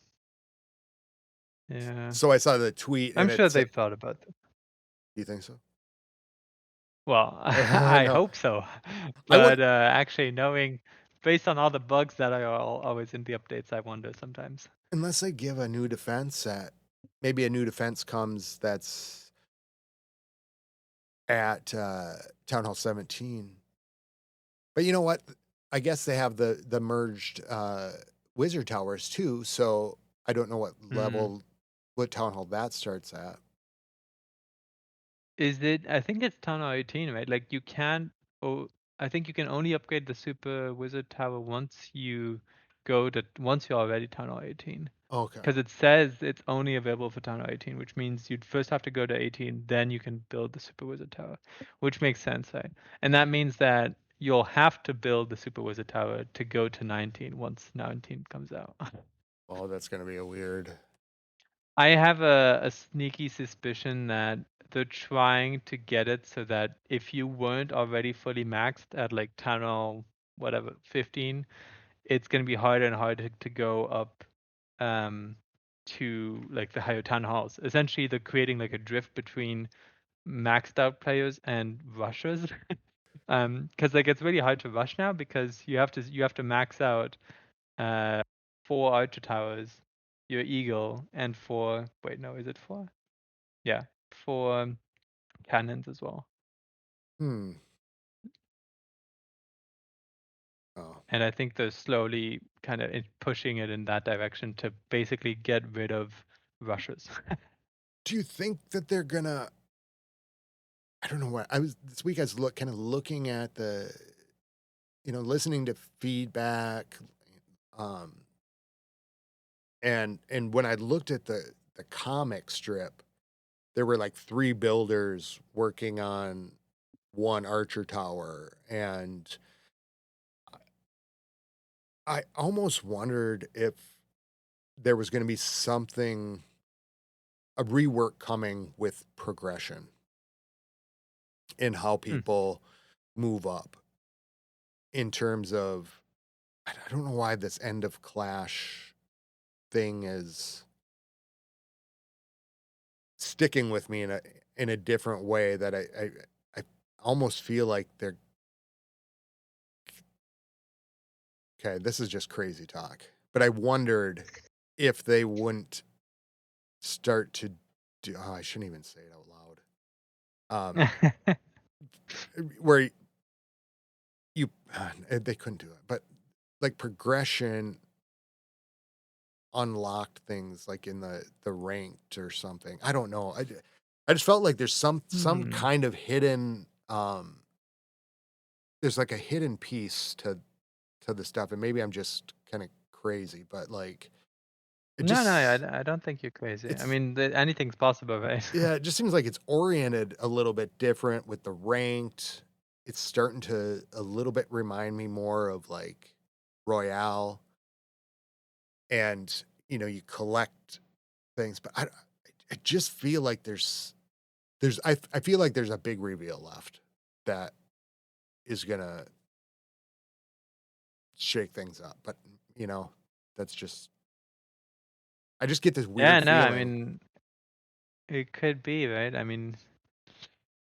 Yeah. So I saw the tweet I'm and sure it said, they've thought about that. "Do you think so?" Well, I No, hope so. I would But actually knowing based on all the bugs that are always in the updates, I wonder sometimes. unless they give a new defense set. Maybe a new defense comes that's at Town Hall 17. But you know what? I guess they have the merged Wizard Towers too. So I don't know what Hmm. level, what Town Hall that starts at. Is it? I think it's Town Hall 18, right? Like you can't. Oh, I think you can only upgrade the Super Wizard Tower once you're already Town Hall 18. Okay. Because it says it's only available for Town Hall 18, which means you'd first have to go to 18, then you can build the Super Wizard Tower, which makes sense, right? And that means that you'll have to build the Super Wizard Tower to go to 19 once 19 comes out. Oh, that's gonna be a weird. I have a sneaky suspicion that they're trying to get it so that if you weren't already fully maxed at like Town Hall, whatever, 15, it's going to be harder and harder to go up um, to like the higher town halls. Essentially, they're creating like a drift between maxed out players and rushers. Because like it's really hard to rush now because you have to max out 4 archer towers, your eagle, and is it 4? Yeah, 4 cannons as well. Hmm. Oh. And I think they're slowly kind of pushing it in that direction to basically get rid of rushers. Do you think that they're gonna? I don't know what I was this week. I was kind of looking at the, listening to feedback, um, and when I looked at the comic strip, there were like three builders working on one archer tower, and I almost wondered if there was going to be a rework coming with progression in how Hmm. people move up in terms of, I don't know why this end of Clash thing is sticking with me in a different way that I almost feel like they're okay, this is just crazy talk. But I wondered if they wouldn't start to do I shouldn't even say it out loud. Where you they couldn't do it, but like progression unlocked things like in the ranked or something. I don't know. I just felt like there's some Hmm. kind of hidden there's like a hidden piece to the stuff, and maybe I'm just kind of crazy, but like it No, no, just I don't think you're crazy. I it's mean, anything's possible, right? yeah, it just seems like it's oriented a little bit different with the ranked. It's starting to a little bit remind me more of like Royale, and you collect things, but I just feel like I feel like there's a big reveal left that is gonna shake things up. But you know, that's just I just get this Yeah, weird no, I feeling. mean, it could be, right? I mean,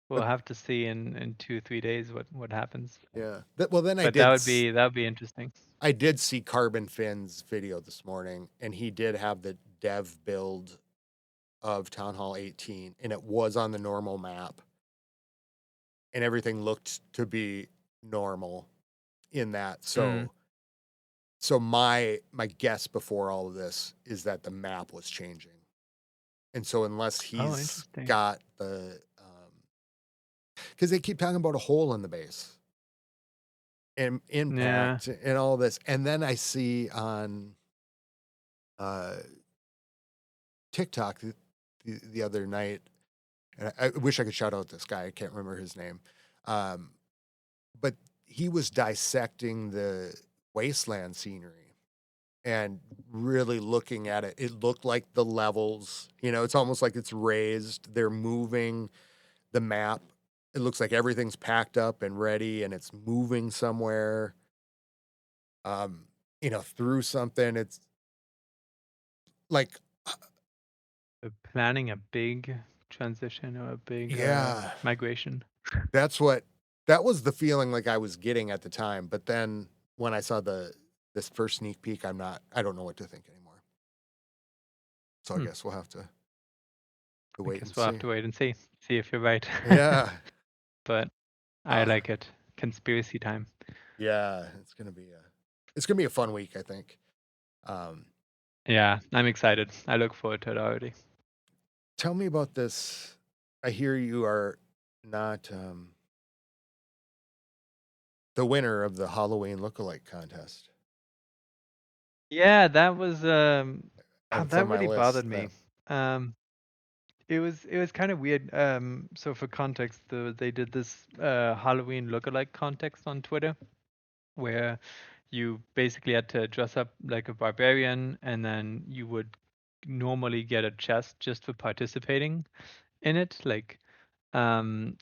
we'll But have to see in 2, 3 days what happens. yeah, well then But that would be interesting. I did see Carbon Finn's video this morning, and he did have the dev build of Town Hall 18, and it was on the normal map, and everything looked to be normal in that. Mm. So my guess before all of this is that the map was changing. And so unless Oh, he's interesting. got because they keep talking about a hole in the base and Yeah. impact and all this, and then I see on uh, TikTok the other night, and I wish I could shout out this guy. I can't remember his name, um, but he was dissecting the wasteland scenery and really looking at it. It looked like the levels, it's almost like it's raised. They're moving the map. It looks like everything's packed up and ready and it's moving somewhere, through something. It's like, uh, Planning a big transition or a big yeah, migration. that's what, that was the feeling like I was getting at the time. But then when I saw this first sneak peek, I don't know what to think anymore. So I Hmm. guess we'll have to I wait and guess we'll have see. to wait and see if you're right. Yeah. But I Uh, like it. Conspiracy time. yeah, it's gonna be a fun week, I think. Um, Yeah, I'm excited. I look forward to it already. Tell me about this. I hear you are not the winner of the Halloween lookalike contest. Yeah, that was It's that on my really bothered list. me. Um it was kind of weird. So for context, they did this Halloween lookalike contest on Twitter where you basically had to dress up like a barbarian and then you would normally get a chest just for participating in it. Like and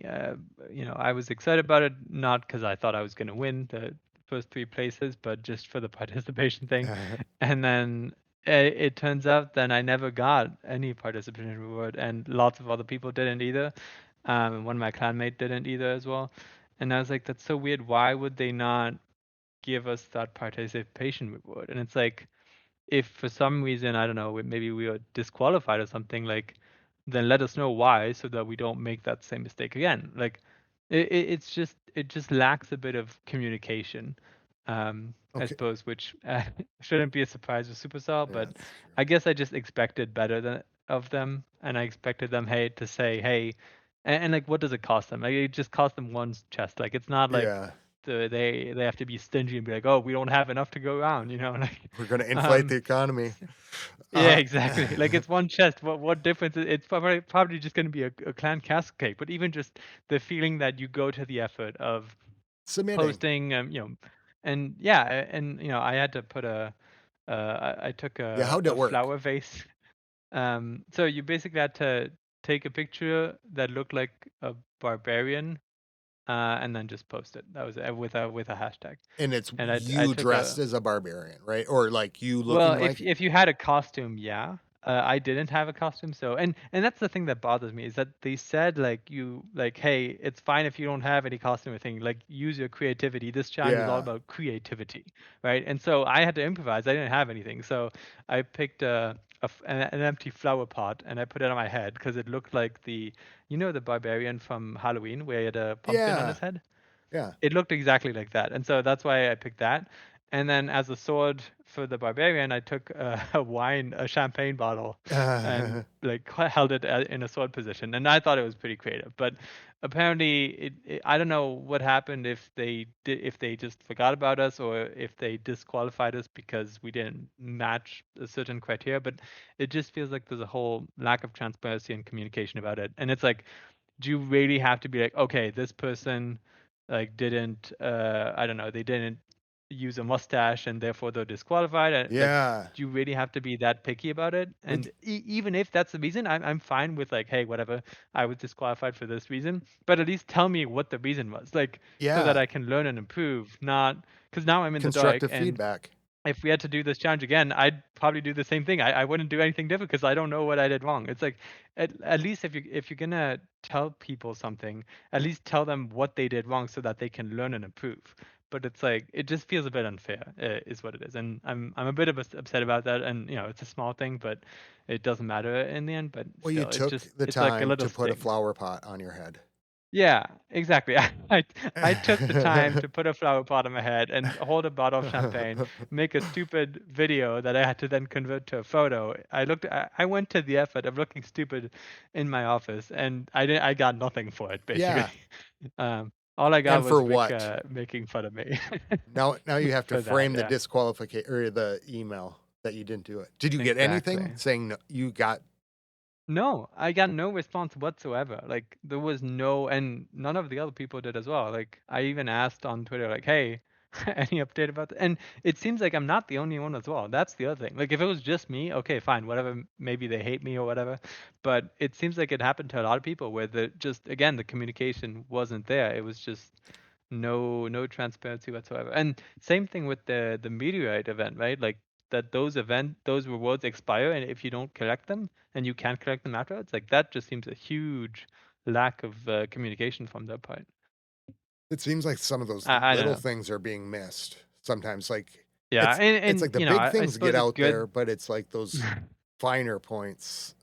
I was excited about it, not because I thought I was going to win the first 3 places, but just for the participation thing. And then it turns out that I never got any participation reward, and lots of other people didn't either. And one of my clanmate didn't either as well. And I was like, that's so weird. Why would they not give us that participation reward? And it's like, if for some reason, I don't know, maybe we are disqualified or something, like, then let us know why so that we don't make that same mistake again. Like, it just lacks a bit of communication, I Okay. suppose, which shouldn't be a surprise with Supercell, Yeah, but that's true. I guess I just expected better of them, and I expected them, hey, to say, hey, and like, what does it cost them? Like, it just cost them one chest. Like, it's not like Yeah, they have to be stingy and be like, oh, we don't have enough to go around, like, we're gonna inflate um, the economy. yeah, Uh, exactly. Like, it's one chest. What difference? It's probably just going to be a clan cask cake. But even just the feeling that you go to the effort of Submitting. posting, and yeah, and I had to put I took Yeah, how'd it a work? flower vase. So you basically had to take a picture that looked like a barbarian and then just post it. That was it, with a hashtag. And it's And I you took dressed a as a barbarian, right? Or like you well, looking like it? if you had a costume, yeah. I didn't have a costume, so and that's the thing that bothers me is that they said like, hey, it's fine if you don't have any costume or thing. Like, use your creativity. This challenge is all Yeah. about creativity, right? And so I had to improvise. I didn't have anything, so I picked an empty flower pot and I put it on my head because it looked like the barbarian from Halloween where he had a pumpkin on Yeah. his head. Yeah. It looked exactly like that, and so that's why I picked that. And then as a sword for the barbarian, I took a champagne bottle, and like held it in a sword position. And I thought it was pretty creative. But apparently, I don't know what happened if they just forgot about us or if they disqualified us because we didn't match a certain criteria. But it just feels like there's a whole lack of transparency and communication about it. And it's like, do you really have to be like, okay, this person like didn't I don't know, they didn't use a mustache and therefore they're disqualified? Like, Yeah. do you really have to be that picky about it? And Like, even if that's the reason, I'm fine with like, hey, whatever, I was disqualified for this reason, but at least tell me what the reason was, like, so that yeah. I can learn and improve. Not because now I'm in the dark, Constructive and feedback. if we had to do this challenge again, I'd probably do the same thing. I wouldn't do anything different because I don't know what I did wrong. It's like at least if you're gonna tell people something, at least tell them what they did wrong so that they can learn and improve. But it's like it just feels a bit unfair, is what it is, and I'm a bit of upset about that. And it's a small thing, but it doesn't matter in the end. But Well, you still, took the it's like a time little to put a sting. flower pot on your head. Yeah, exactly. I took the time to put a flower pot on my head and hold a bottle of champagne, make a stupid video that I had to then convert to a photo. I went to the effort of looking stupid in my office, and I got nothing for it basically. Yeah. All I got And for was Rick what? making fun of me Now you have to for that. frame the Yeah. disqualification or the email that you didn't do it. Did you get anything Exactly. saying no, you got No, I got no response whatsoever. Like, there was no, and none of the other people did as well. Like, I even asked on Twitter, like, "Hey, any update about that?" And it seems like I'm not the only one as well. That's the other thing. Like, if it was just me, okay, fine, whatever. Maybe they hate me or whatever. But it seems like it happened to a lot of people where the communication wasn't there. It was just no transparency whatsoever. And same thing with the meteorite event, right? Like that those rewards expire, and if you don't collect them and you can't collect them afterwards, like that just seems a huge lack of communication from their part. it seems like some of those I don't little know. things are being missed. Sometimes like Yeah, it's and like the big I things get suppose it's out there, good. but it's like those finer points.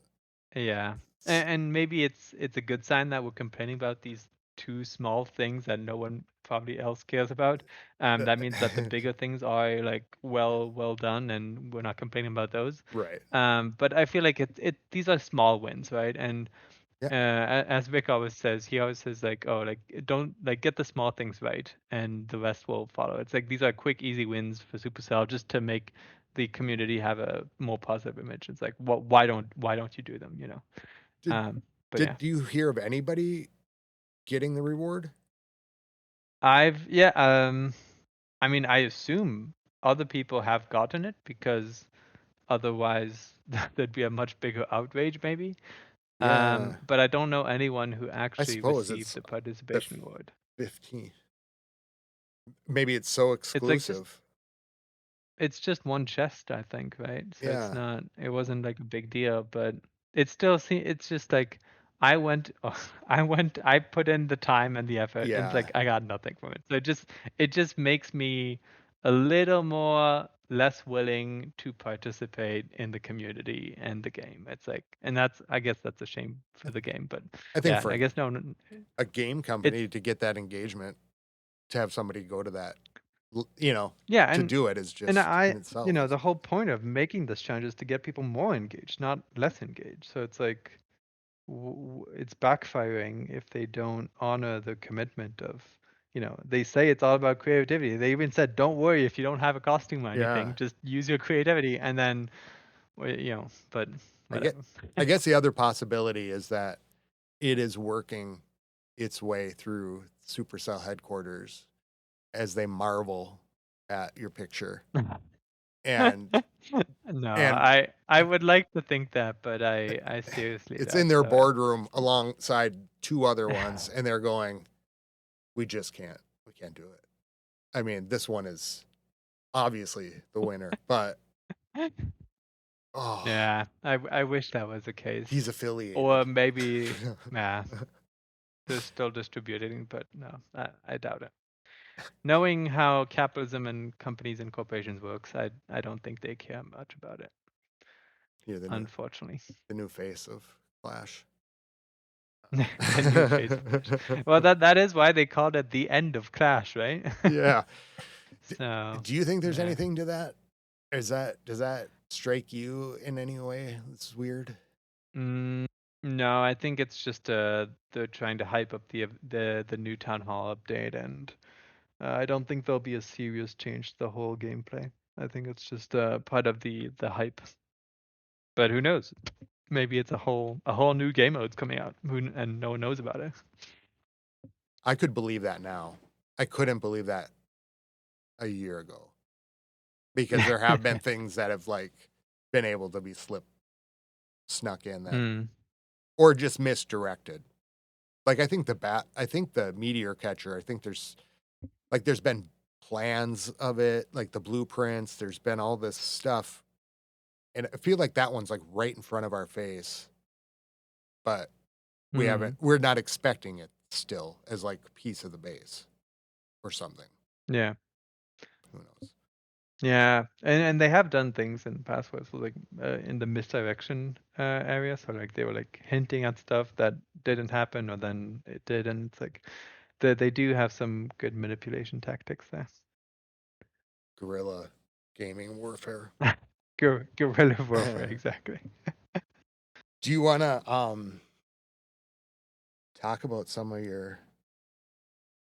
Yeah, and maybe it's a good sign that we're complaining about these two small things that no one probably else cares about. That means that the bigger things are like well done, and we're not complaining about those. Right. But I feel like these are small wins, right? And Yeah. as Vic always says, he always says like, oh, like don't like get the small things right, and the rest will follow. It's like these are quick, easy wins for Supercell just to make the community have a more positive image. It's like, well, why don't you do them? Did But yeah, you hear of anybody getting the reward? yeah. I mean, I assume other people have gotten it because otherwise there'd be a much bigger outrage, maybe. Yeah. But I don't know anyone who I actually suppose received it's the the participation award. 15th. Maybe it's so It's like just exclusive. It's just one chest, I think, right? So Yeah. it wasn't like a big deal, but it's just like I put in the time and the effort, and it's Yeah. like I got nothing from it. So it just makes me a little more less willing to participate in the community and the game. It's like, and I guess that's a shame for the game, but I think yeah, for I guess no, a game it's company to get that engagement, to have somebody go to that, yeah, to do it is and just in itself is the whole point of making this challenge is to get people more engaged, not less engaged. So it's like it's backfiring if they don't honor the commitment of, they say it's all about creativity. They even said, don't worry if you don't have a costume or yeah. anything, just use your creativity. And then, but I get whatever. I guess the other possibility is that it is working its way through Supercell headquarters as they marvel at your picture. And No, and I would like to think that, but I seriously it's in doubt their so. boardroom alongside two other ones, and they're going, we just can't do it. I mean, this one is obviously the winner, but Yeah, I wish that was the case. he's affiliated. Or maybe, yeah, they're still distributing, but no, I doubt it. Knowing how capitalism and companies and corporations works, I don't think they care much about it. You're unfortunately. the new face of Clash. The new face of Clash. Well, that is why they called it the end of Clash, right? Yeah. So. Do you think there's yeah. anything to that? Does that strike you in any way? It's weird. No, I think it's just they're trying to hype up the new town hall update, and I don't think there'll be a serious change to the whole gameplay. I think it's just part of the hype. But who knows? Maybe it's a whole new game mode's coming out, and no one knows about it. I could believe that now. I couldn't believe that a year ago, because there have been things that have like been able to be snuck in that, or just misdirected. Like I think the meteor catcher. I think there's been plans of it, like the blueprints. There's been all this stuff, and I feel like that one's like right in front of our face, but we're not expecting it still as like a piece of the base or something. Yeah. Who knows? Yeah, and they have done things in the past where it was like in the misdirection area. So like they were like hinting at stuff that didn't happen, or then it did, and it's like they do have some good manipulation tactics there. Guerrilla gaming warfare. Guerrilla warfare, exactly. Do you want to talk about some of your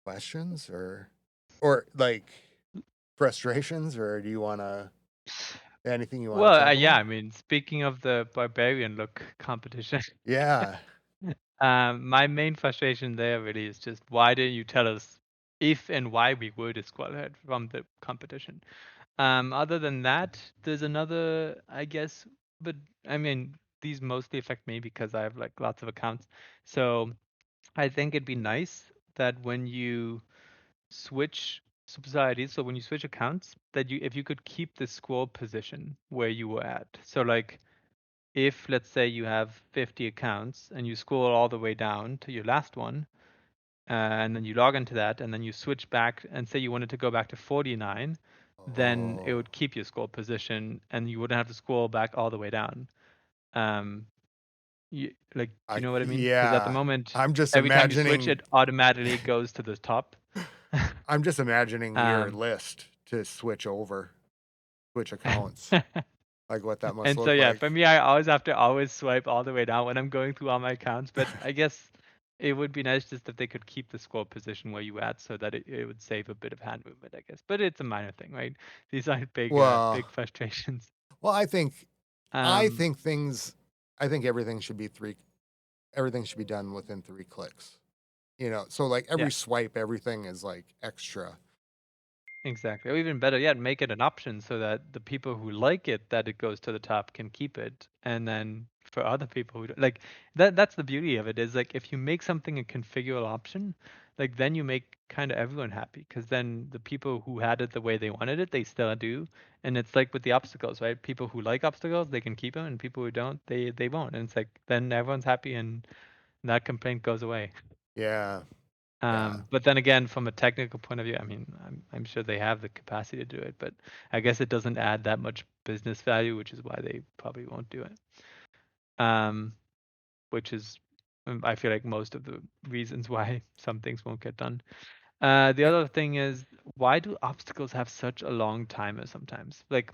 questions or like frustrations, or do you want to anything you want to talk about? Yeah, I mean, speaking of the barbarian look competition, Yeah. my main frustration there really is just why didn't you tell us if and why we were disqualified from the competition? Other than that, there's another, I guess, but I mean, these mostly affect me because I have like lots of accounts. So I think it'd be nice that when you switch societies, so when you switch accounts, that if you could keep the scroll position where you were at. So like if let's say you have 50 accounts and you scroll all the way down to your last one, and then you log into that, and then you switch back and say you wanted to go back to 49, then it would keep your scroll position and you wouldn't have to scroll back all the way down. Do you know what I mean? Because at the moment, I'm just every time you imagining switch, it automatically goes to the top. I'm just imagining your list to switch accounts. Like what that must And look so yeah, like. for me, I always have to swipe all the way down when I'm going through all my accounts. But I guess it would be nice just if they could keep the scroll position where you at, so that it would save a bit of hand movement, I guess. But it's a minor thing, right? These aren't big big frustrations. Well, I think everything should be done within 3 clicks. You know, so like every swipe, everything is like extra. Exactly. Or even better yet, make it an option so that the people who like it that it goes to the top can keep it. And then for other people who don't, like that's the beauty of it, is like if you make something a configurable option, like then you make kind of everyone happy, because then the people who had it the way they wanted it, they still do. And it's like with the obstacles, right? People who like obstacles, they can keep them, and people who don't, they won't. And it's like then everyone's happy and that complaint goes away. Yeah. But then again, from a technical point of view, I mean, I'm sure they have the capacity to do it, but I guess it doesn't add that much business value, which is why they probably won't do it. Which is, I feel like, most of the reasons why some things won't get done. The other thing is, why do obstacles have such a long timer sometimes? Like,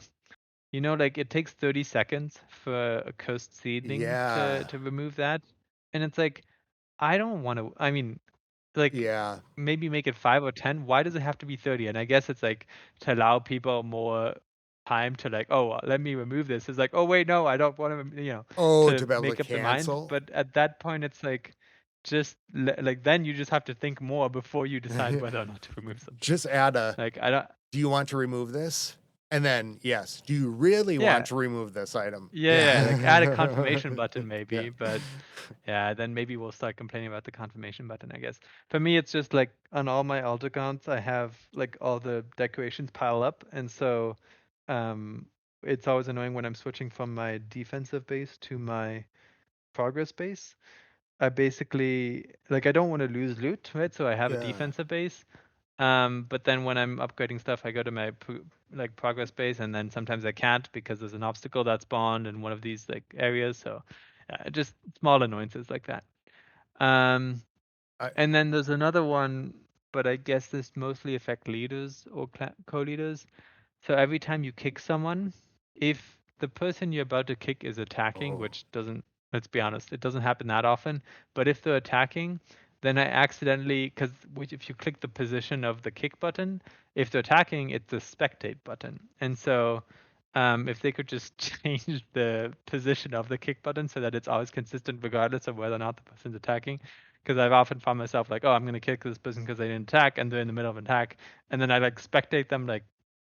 like it takes 30 seconds for a cursed seedling to remove that, and it's like, I don't want to. I mean, like maybe make it 5 or 10. Why does it have to be 30? And I guess it's like to allow people more time to like, oh, let me remove this. It's like, oh wait, no, I don't want to, to to be able make to up their mind. cancel. But at that point, it's like, just like then you just have to think more before you decide whether or not to remove something. Just add a like I don't. Do you want to remove this? And then, yes, do you really Yeah. want to remove this item? Yeah, like add a confirmation Yeah. button Yeah. maybe, but yeah, then maybe we'll start complaining about the confirmation button, I guess. For me, it's just like on all my alt accounts, I have like all the decorations pile up, and so um, it's always annoying when I'm switching from my defensive base to my progress base. I basically like I don't want to lose loot, right? So I have a Yeah. defensive base. But then when I'm upgrading stuff, I go to my like progress base, and then sometimes I can't because there's an obstacle that spawned in one of these like areas. So just small annoyances like that. Um, I and then there's another one, but I guess this mostly affect leaders or co-leaders. So every time you kick someone, if the person you're about to kick is attacking, oh. which doesn't, let's be honest, it doesn't happen that often, but if they're attacking, then I accidentally, because if you click the position of the kick button, if they're attacking, it's the spectate button. And so if they could just change the position of the kick button so that it's always consistent regardless of whether or not the person's attacking. Because I've often found myself like, oh, I'm going to kick this person because they didn't attack, and they're in the middle of an attack, and then I like spectate them like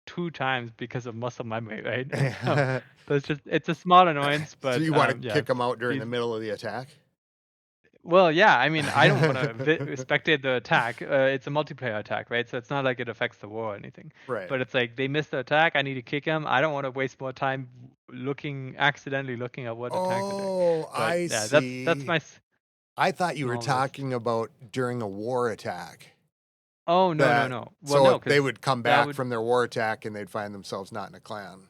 2 times because of muscle memory, right? And so that's just it's a small annoyance, So but you want to yeah, kick them out during these the middle of the attack? well, yeah, I mean, I don't want to spectate the attack. It's a multiplayer attack, right? So it's not like it affects the war or anything. Right. But it's like they missed the attack. I need to kick them. I don't want to waste more time accidentally looking at what attack they're doing. Oh, But I yeah, that's see. my I thought you were small risk. talking about during a war attack. Oh no, no, That no. Well, so no, if they because would come that back would from their war attack and they'd find themselves not in a clan.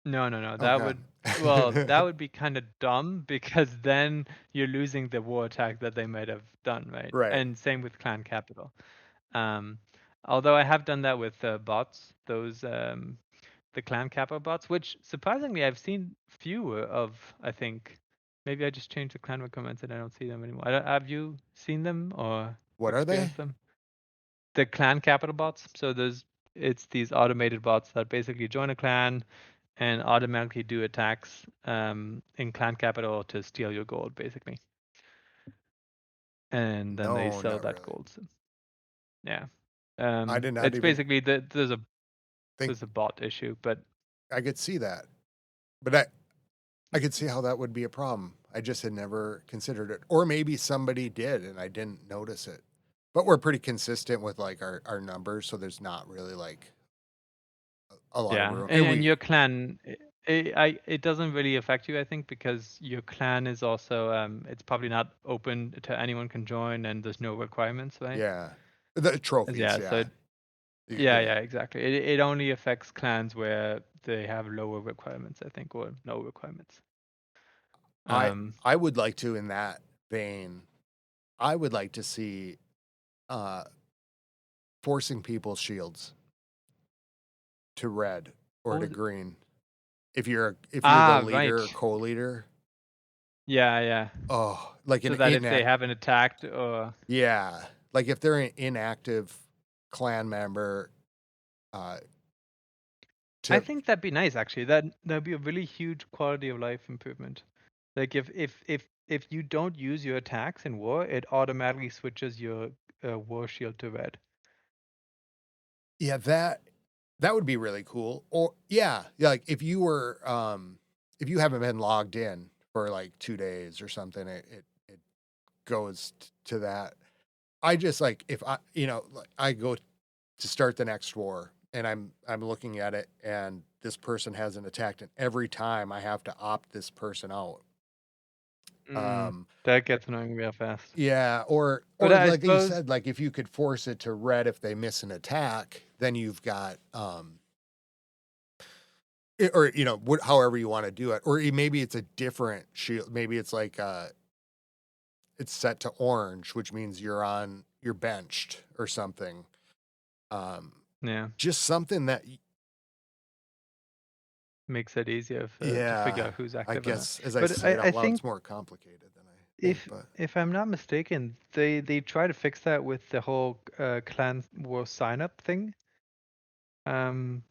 no, no, no. That Okay. would well, that would be kind of dumb because then you're losing the war attack that they might have done, right? Right. And same with clan capital. Um, although I have done that with bots, those the clan capital bots, which surprisingly I've seen fewer of. I think maybe I just changed the clan comments and I don't see them anymore. Have you seen them or What are they? experienced them? The clan capital bots. So it's these automated bots that basically join a clan and automatically do attacks in clan capital to steal your gold, basically, and then they No, sell not that really. gold. So, yeah, I did not it's even basically there's think a bot issue, but I could see that. But I could see how that would be a problem. I just had never considered it. Or maybe somebody did and I didn't notice it. But we're pretty consistent with like our numbers, so there's not really like a lot of yeah, room. And and we your clan, it doesn't really affect you, I think, because your clan is also it's probably not open to anyone can join, and there's no requirements, right? yeah. The trophies, Yeah, so yeah. You yeah, could yeah, exactly. It only affects clans where they have lower requirements, I think, or no requirements. I Um, I would like to in that vein, I would like to see uh forcing people's shields to red or what to was it? green. If you're the Right. leader or co-leader, Yeah, yeah. oh, like So an that if they inact haven't attacked or yeah, like if they're an inactive clan member, uh, I to think that'd be nice actually. That'd be a really huge quality of life improvement. Like if you don't use your attacks in war, it automatically switches your war shield to red. yeah, that would be really cool. Or yeah, like if you haven't been logged in for like 2 days or something, it goes to that. I just like if I like I go to start the next war and I'm looking at it and this person hasn't attacked and every time I have to opt this person out. Mm, Um that gets annoying real fast. yeah, But or I like you suppose said, like if you could force it to red if they miss an attack, then you've got or however you want to do it, or maybe it's a different shield. Maybe it's like it's set to orange, which means you're benched or something. Um, yeah, just something that makes it easier to figure yeah, out who's I active or not. guess as I But say it I out loud, think it's more complicated than I think. if But if I'm not mistaken, they try to fix that with the whole clan war sign up thing. Um,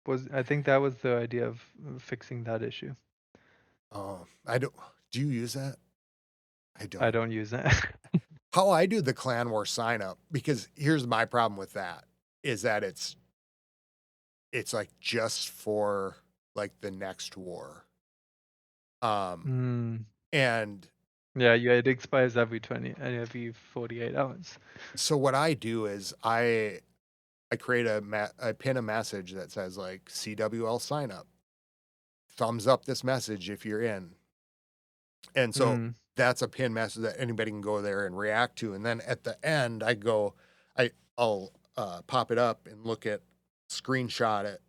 was I think that was the idea of fixing that issue. I don't. Do you use that? I I don't. don't use that. How I do the clan war sign up, because here's my problem with that is that it's like just for like the next war. Mm. And Yeah, it expires every 48 hours. so what I do is I create I pin a message that says like CWL sign up, thumbs up this message if you're in. And so Mm. that's a pin message that anybody can go there and react to. And then at the end, I'll pop it up and screenshot it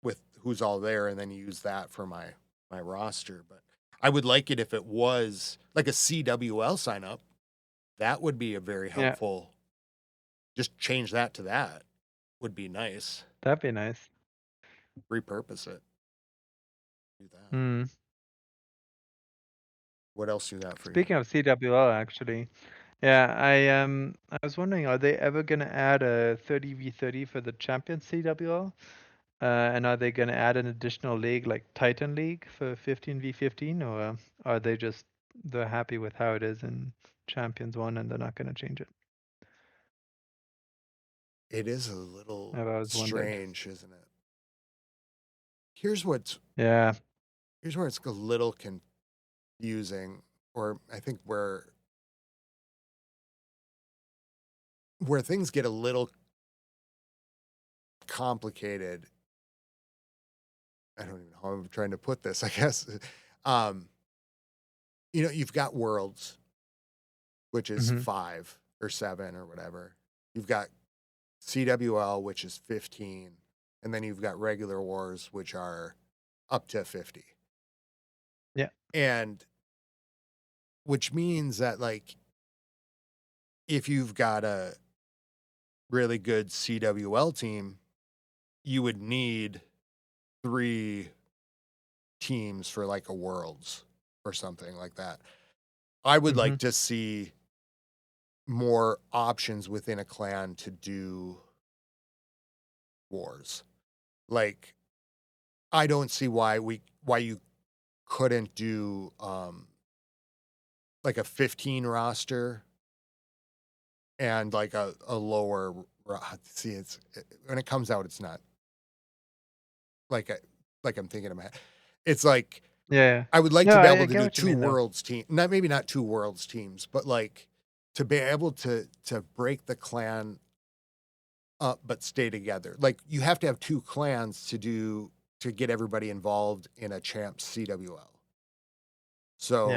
with who's all there, and then use that for my roster. But I would like it if it was like a CWL sign up. That would be a very Yeah, helpful. Just change that to that would be nice. that'd be nice. Repurpose it. Do that. Mm. What else do that for you? Speaking of CWL, actually, yeah, I was wondering, are they ever gonna add a 30v30 for the champion CWL? And are they gonna add an additional league like Titan League for 15v15, or are they're happy with how it is in Champions 1 and they're not gonna change it? It is a little I've always wondered. strange, isn't it? Here's what's Yeah. here's where it's a little confusing, or I think where things get a little complicated. I don't even know how I'm trying to put this, I guess. Um, you've got worlds, which is Mm-hmm. 5 or 7 or whatever. You've got CWL, which is 15, and then you've got regular wars, which are up to 50. Yeah. And which means that like if you've got a really good CWL team, you would need 3 teams for like a worlds or something like that. I would Mm-hmm. like to see more options within a clan to do wars. Like I don't see why you couldn't do like a 15 roster and like a lower see when it comes out it's not like like I'm thinking about it. It's like Yeah. I would like No, to be I able to get do what you two mean though. worlds team, not maybe not 2 worlds teams, but like to be able to break the clan up but stay together. Like you have to have 2 clans to get everybody involved in a champ CWL. Yeah. So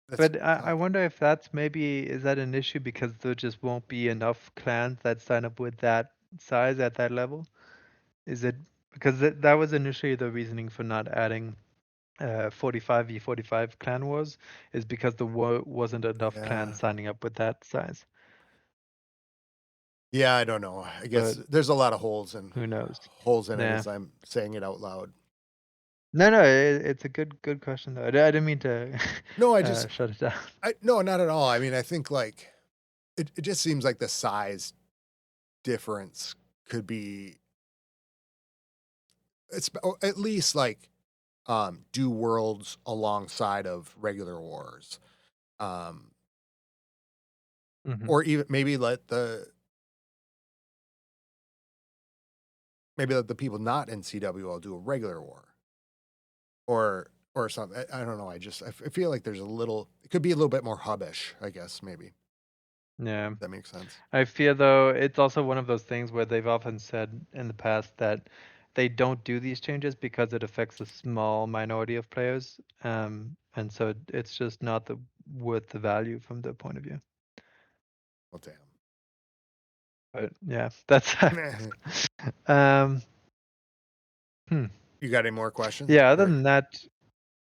that's But I tough. wonder if is that an issue because there just won't be enough clans that sign up with that size at that level? Is it because that was initially the reasoning for not adding 45v45 clan wars, is because there wasn't enough Yeah. clans signing up with that size. Yeah, I don't know. I guess But there's a lot of who knows? holes in it Yeah. as I'm saying it out loud. No, no, it's a good question though. I didn't mean to No, shut it down. no, not at all. I mean, I think like it just seems like the size difference could be or at least like do worlds alongside of regular wars. Um Hmm. or even maybe let the people not in CWL do a regular war or something. I don't know. I feel like it could be a little bit more hubbish, I guess, maybe. Yeah. That makes sense. I fear though it's also one of those things where they've often said in the past that they don't do these changes because it affects a small minority of players, and so it's just not worth the value from their point of view. Well, damn. But yeah, that's um, hmm. You got any more questions? Yeah. Other Or than that,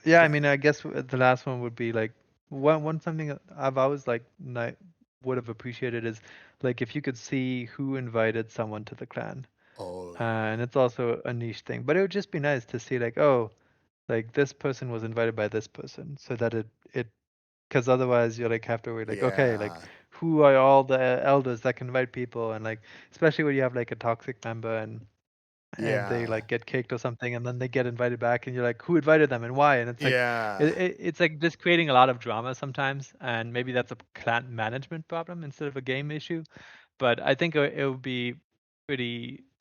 yeah. I yeah. mean, I guess the last one would be like one something that I've always like would have appreciated is like if you could see who invited someone to the clan. Oh, And it's also a niche thing. But it would just be nice to see like, oh, like this person was invited by this person, so that it because otherwise you like have to worry like, okay, like yeah. who are all the elders that can invite people, and like especially when you have like a toxic member and they Yeah. like get kicked or something, and then they get invited back, and you're like, who invited them and why? And it's like Yeah. it's like just creating a lot of drama sometimes, and maybe that's a clan management problem instead of a game issue. But I think it would be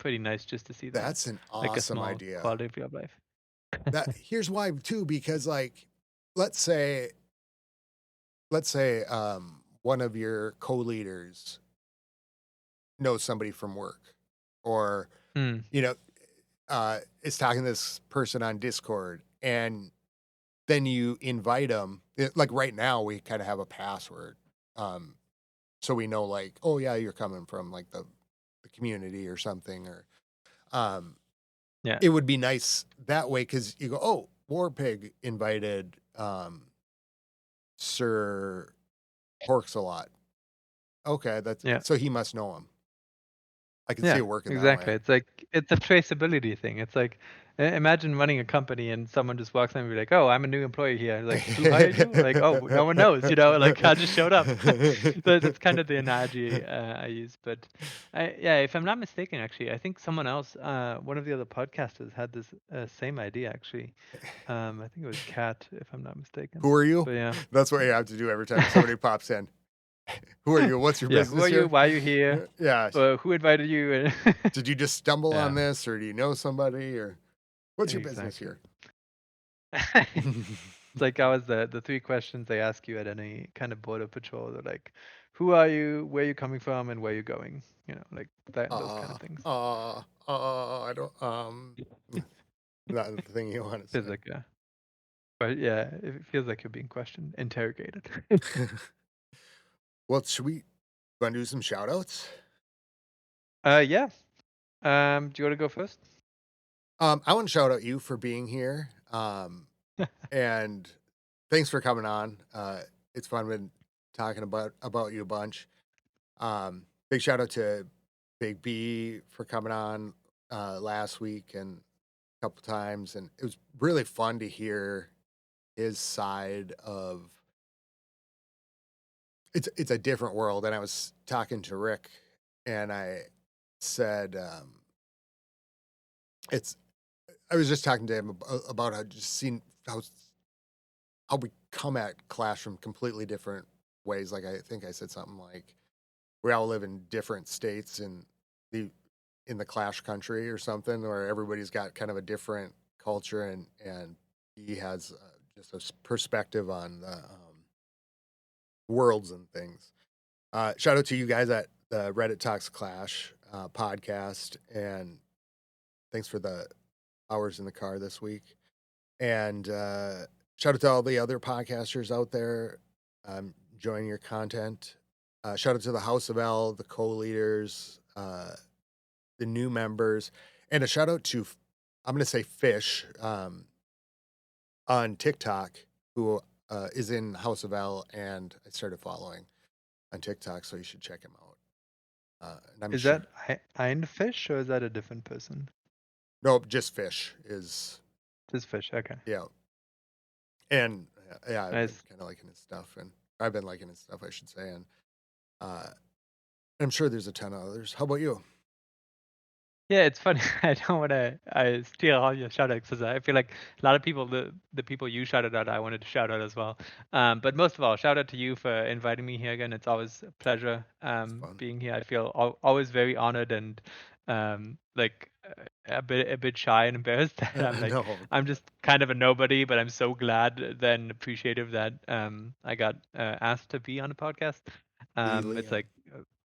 pretty nice just to see that, That's an like a awesome small idea. quality of life. Here's why too, because like, let's say one of your co-leaders knows somebody from work, or Mm, you know, is talking to this person on Discord, and then you invite them. Like right now, we kind of have a password, so we know, like, oh yeah, you're coming from like the community or something, or yeah, it would be nice that way because you go, oh, Warpig invited Sir Horks a lot. Okay, that's yeah. so he must know him. I can see Yeah, it working that way. exactly. It's like it's a traceability thing. It's like imagine running a company and someone just walks in and be like, "Oh, I'm a new employee here." Like, who hired you? Like, oh, no one knows. Like I just showed up. That's kind of the analogy I use. But yeah, if I'm not mistaken, actually, I think someone else, one of the other podcasters, had this same idea. Actually, I think it was Kat, if I'm not mistaken. Who are you? But yeah. That's what you have to do every time somebody pops in. Who are you? What's your Yeah, who business are you? here? Why are you here? Yeah. Who invited you? Did you just stumble Yeah, on this, or do you know somebody, or what's your business exactly. here? It's like always the three questions they ask you at any kind of border patrol. They're like, "Who are you? Where are you coming from? And where are you going?" Like that, those kind of things. I don't, not the thing you want to Feels say. like but yeah, it feels like you're being questioned, interrogated. Well, should we want to do some shout outs? Yeah. Do you want to go first? I want to shout out you for being here. And thanks for coming on. It's fun been talking about you a bunch. Big shout out to Big B for coming on last week and a couple times, and it was really fun to hear his side of it's a different world. And I was talking to Rick, and I said it's I was just talking to him about how just seen how we come at Clash from completely different ways. Like I think I said something like we all live in different states the in the Clash country or something, where everybody's got kind of a different culture, and he has just a perspective on the worlds and things. Shout out to you guys at the Reddit Talks Clash podcast, and thanks for the hours in the car this week. And shout out to all the other podcasters out there enjoying your content. Shout out to the House of L, the co-leaders, the new members, and a shout out to, I'm going to say Fish on TikTok, who is in House of L, and I started following on TikTok, so you should check him out. And I'm Is sure, that Ein Fish or is that a different person? nope, just Fish is, Just Fish. Okay, yeah. And yeah, I've been nice. kind of liking his stuff, and I've been liking his stuff, I should say. And uh, I'm sure there's a ton of others. How about you? Yeah, it's funny. I don't want to steal all your shout outs because I feel like a lot of people, the people you shouted out, I wanted to shout out as well. But most of all, shout out to you for inviting me here again. It's always a pleasure It's fun. being here. I feel always very honored and like a bit shy and embarrassed that No, I'm just kind of a nobody, but I'm so glad then appreciative that I got asked to be on a podcast. It's Liam. like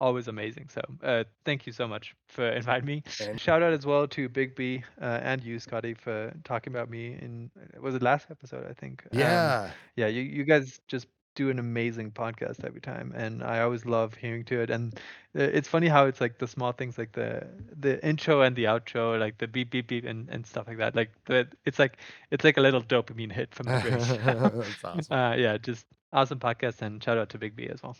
always amazing. So thank you so much for inviting me. And Shout out as well to Big B and you, Scotty, for talking about me in was it last episode, I think. yeah, Yeah, you guys just do an amazing podcast every time, and I always love hearing to it. And it's funny how it's like the small things, like the intro and the outro, like the beep beep beep and stuff like that. Like it's like a little dopamine hit from the brain. that's awesome. Yeah, just awesome podcast, and shout out to Big B as well.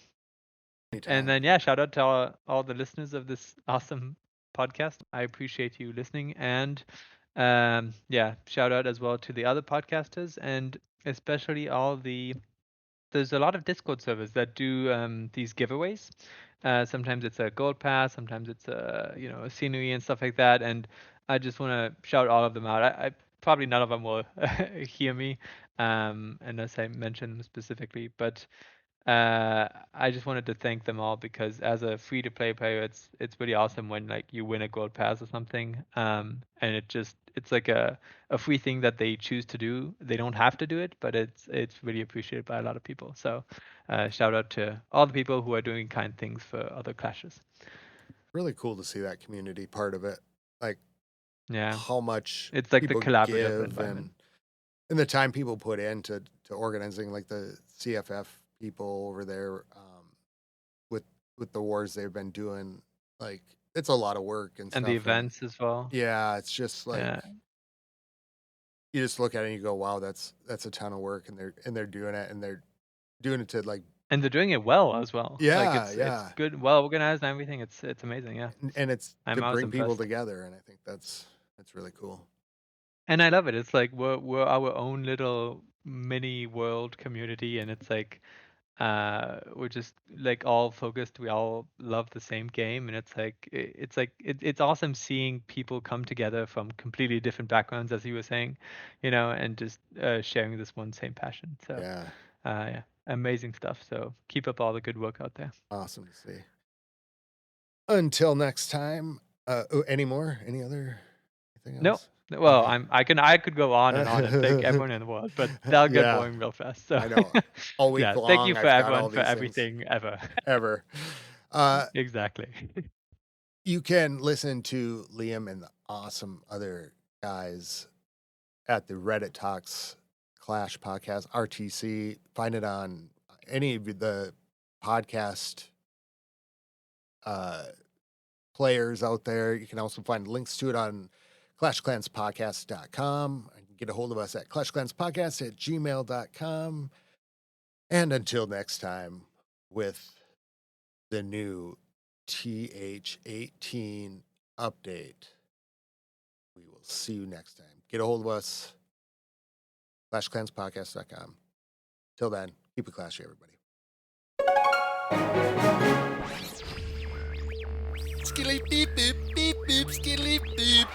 And Anytime. then yeah, shout out to all the listeners of this awesome podcast. I appreciate you listening, and yeah, shout out as well to the other podcasters, and especially all the there's a lot of Discord servers that do these giveaways. Sometimes it's a gold pass, sometimes it's a scenery and stuff like that. And I just want to shout all of them out. I probably none of them will hear me unless I mention them specifically, but I just wanted to thank them all because as a free to play player, it's really awesome when like you win a gold pass or something. And it's like a free thing that they choose to do. They don't have to do it, but it's really appreciated by a lot of people. So shout out to all the people who are doing kind things for other clashes. Really cool to see that community part of it. Like Yeah, how much it's like the people collaborative give environment. and the time people put into organizing, like the CFF people over there, with the wars they've been doing. Like it's a lot of work and And the stuff. And events as well. yeah, it's just like Yeah. you just look at it and you go, wow, that's a ton of work, and they're doing it, and they're doing it to like And they're doing it well as well. Like yeah, it's yeah, good, well organized and everything. It's amazing. Yeah, and it's to I was bring people impressed. together, and I think that's really cool. And I love it. It's like we're our own little mini world community, and it's like we're just like all focused. We all love the same game, and it's awesome seeing people come together from completely different backgrounds, as you were saying, and just sharing this one same passion. So Yeah, yeah, amazing stuff. So keep up all the good work out there. awesome to see. Until next time, any more? Any other anything No. else? Well, Okay. I could go on and thank everyone in the world, but that'll get Yeah, boring real fast. So I know. All week yeah, thank you long, for I've got everyone all for these things everything ever. ever. Uh, Exactly. you can listen to Liam and the awesome other guys at the Reddit Talks Clash podcast, RTC. Find it on any of the podcast players out there. You can also find links to it on ClashofClansPodcast.com. You can get a hold of us at ClashofClansPodcast@gmail.com. And until next time, with the new TH18 update, we will see you next time. Get a hold of us, ClashofClansPodcast.com. Till then, keep it clashy, everybody. Skilly beep beep beep beep skilly beep.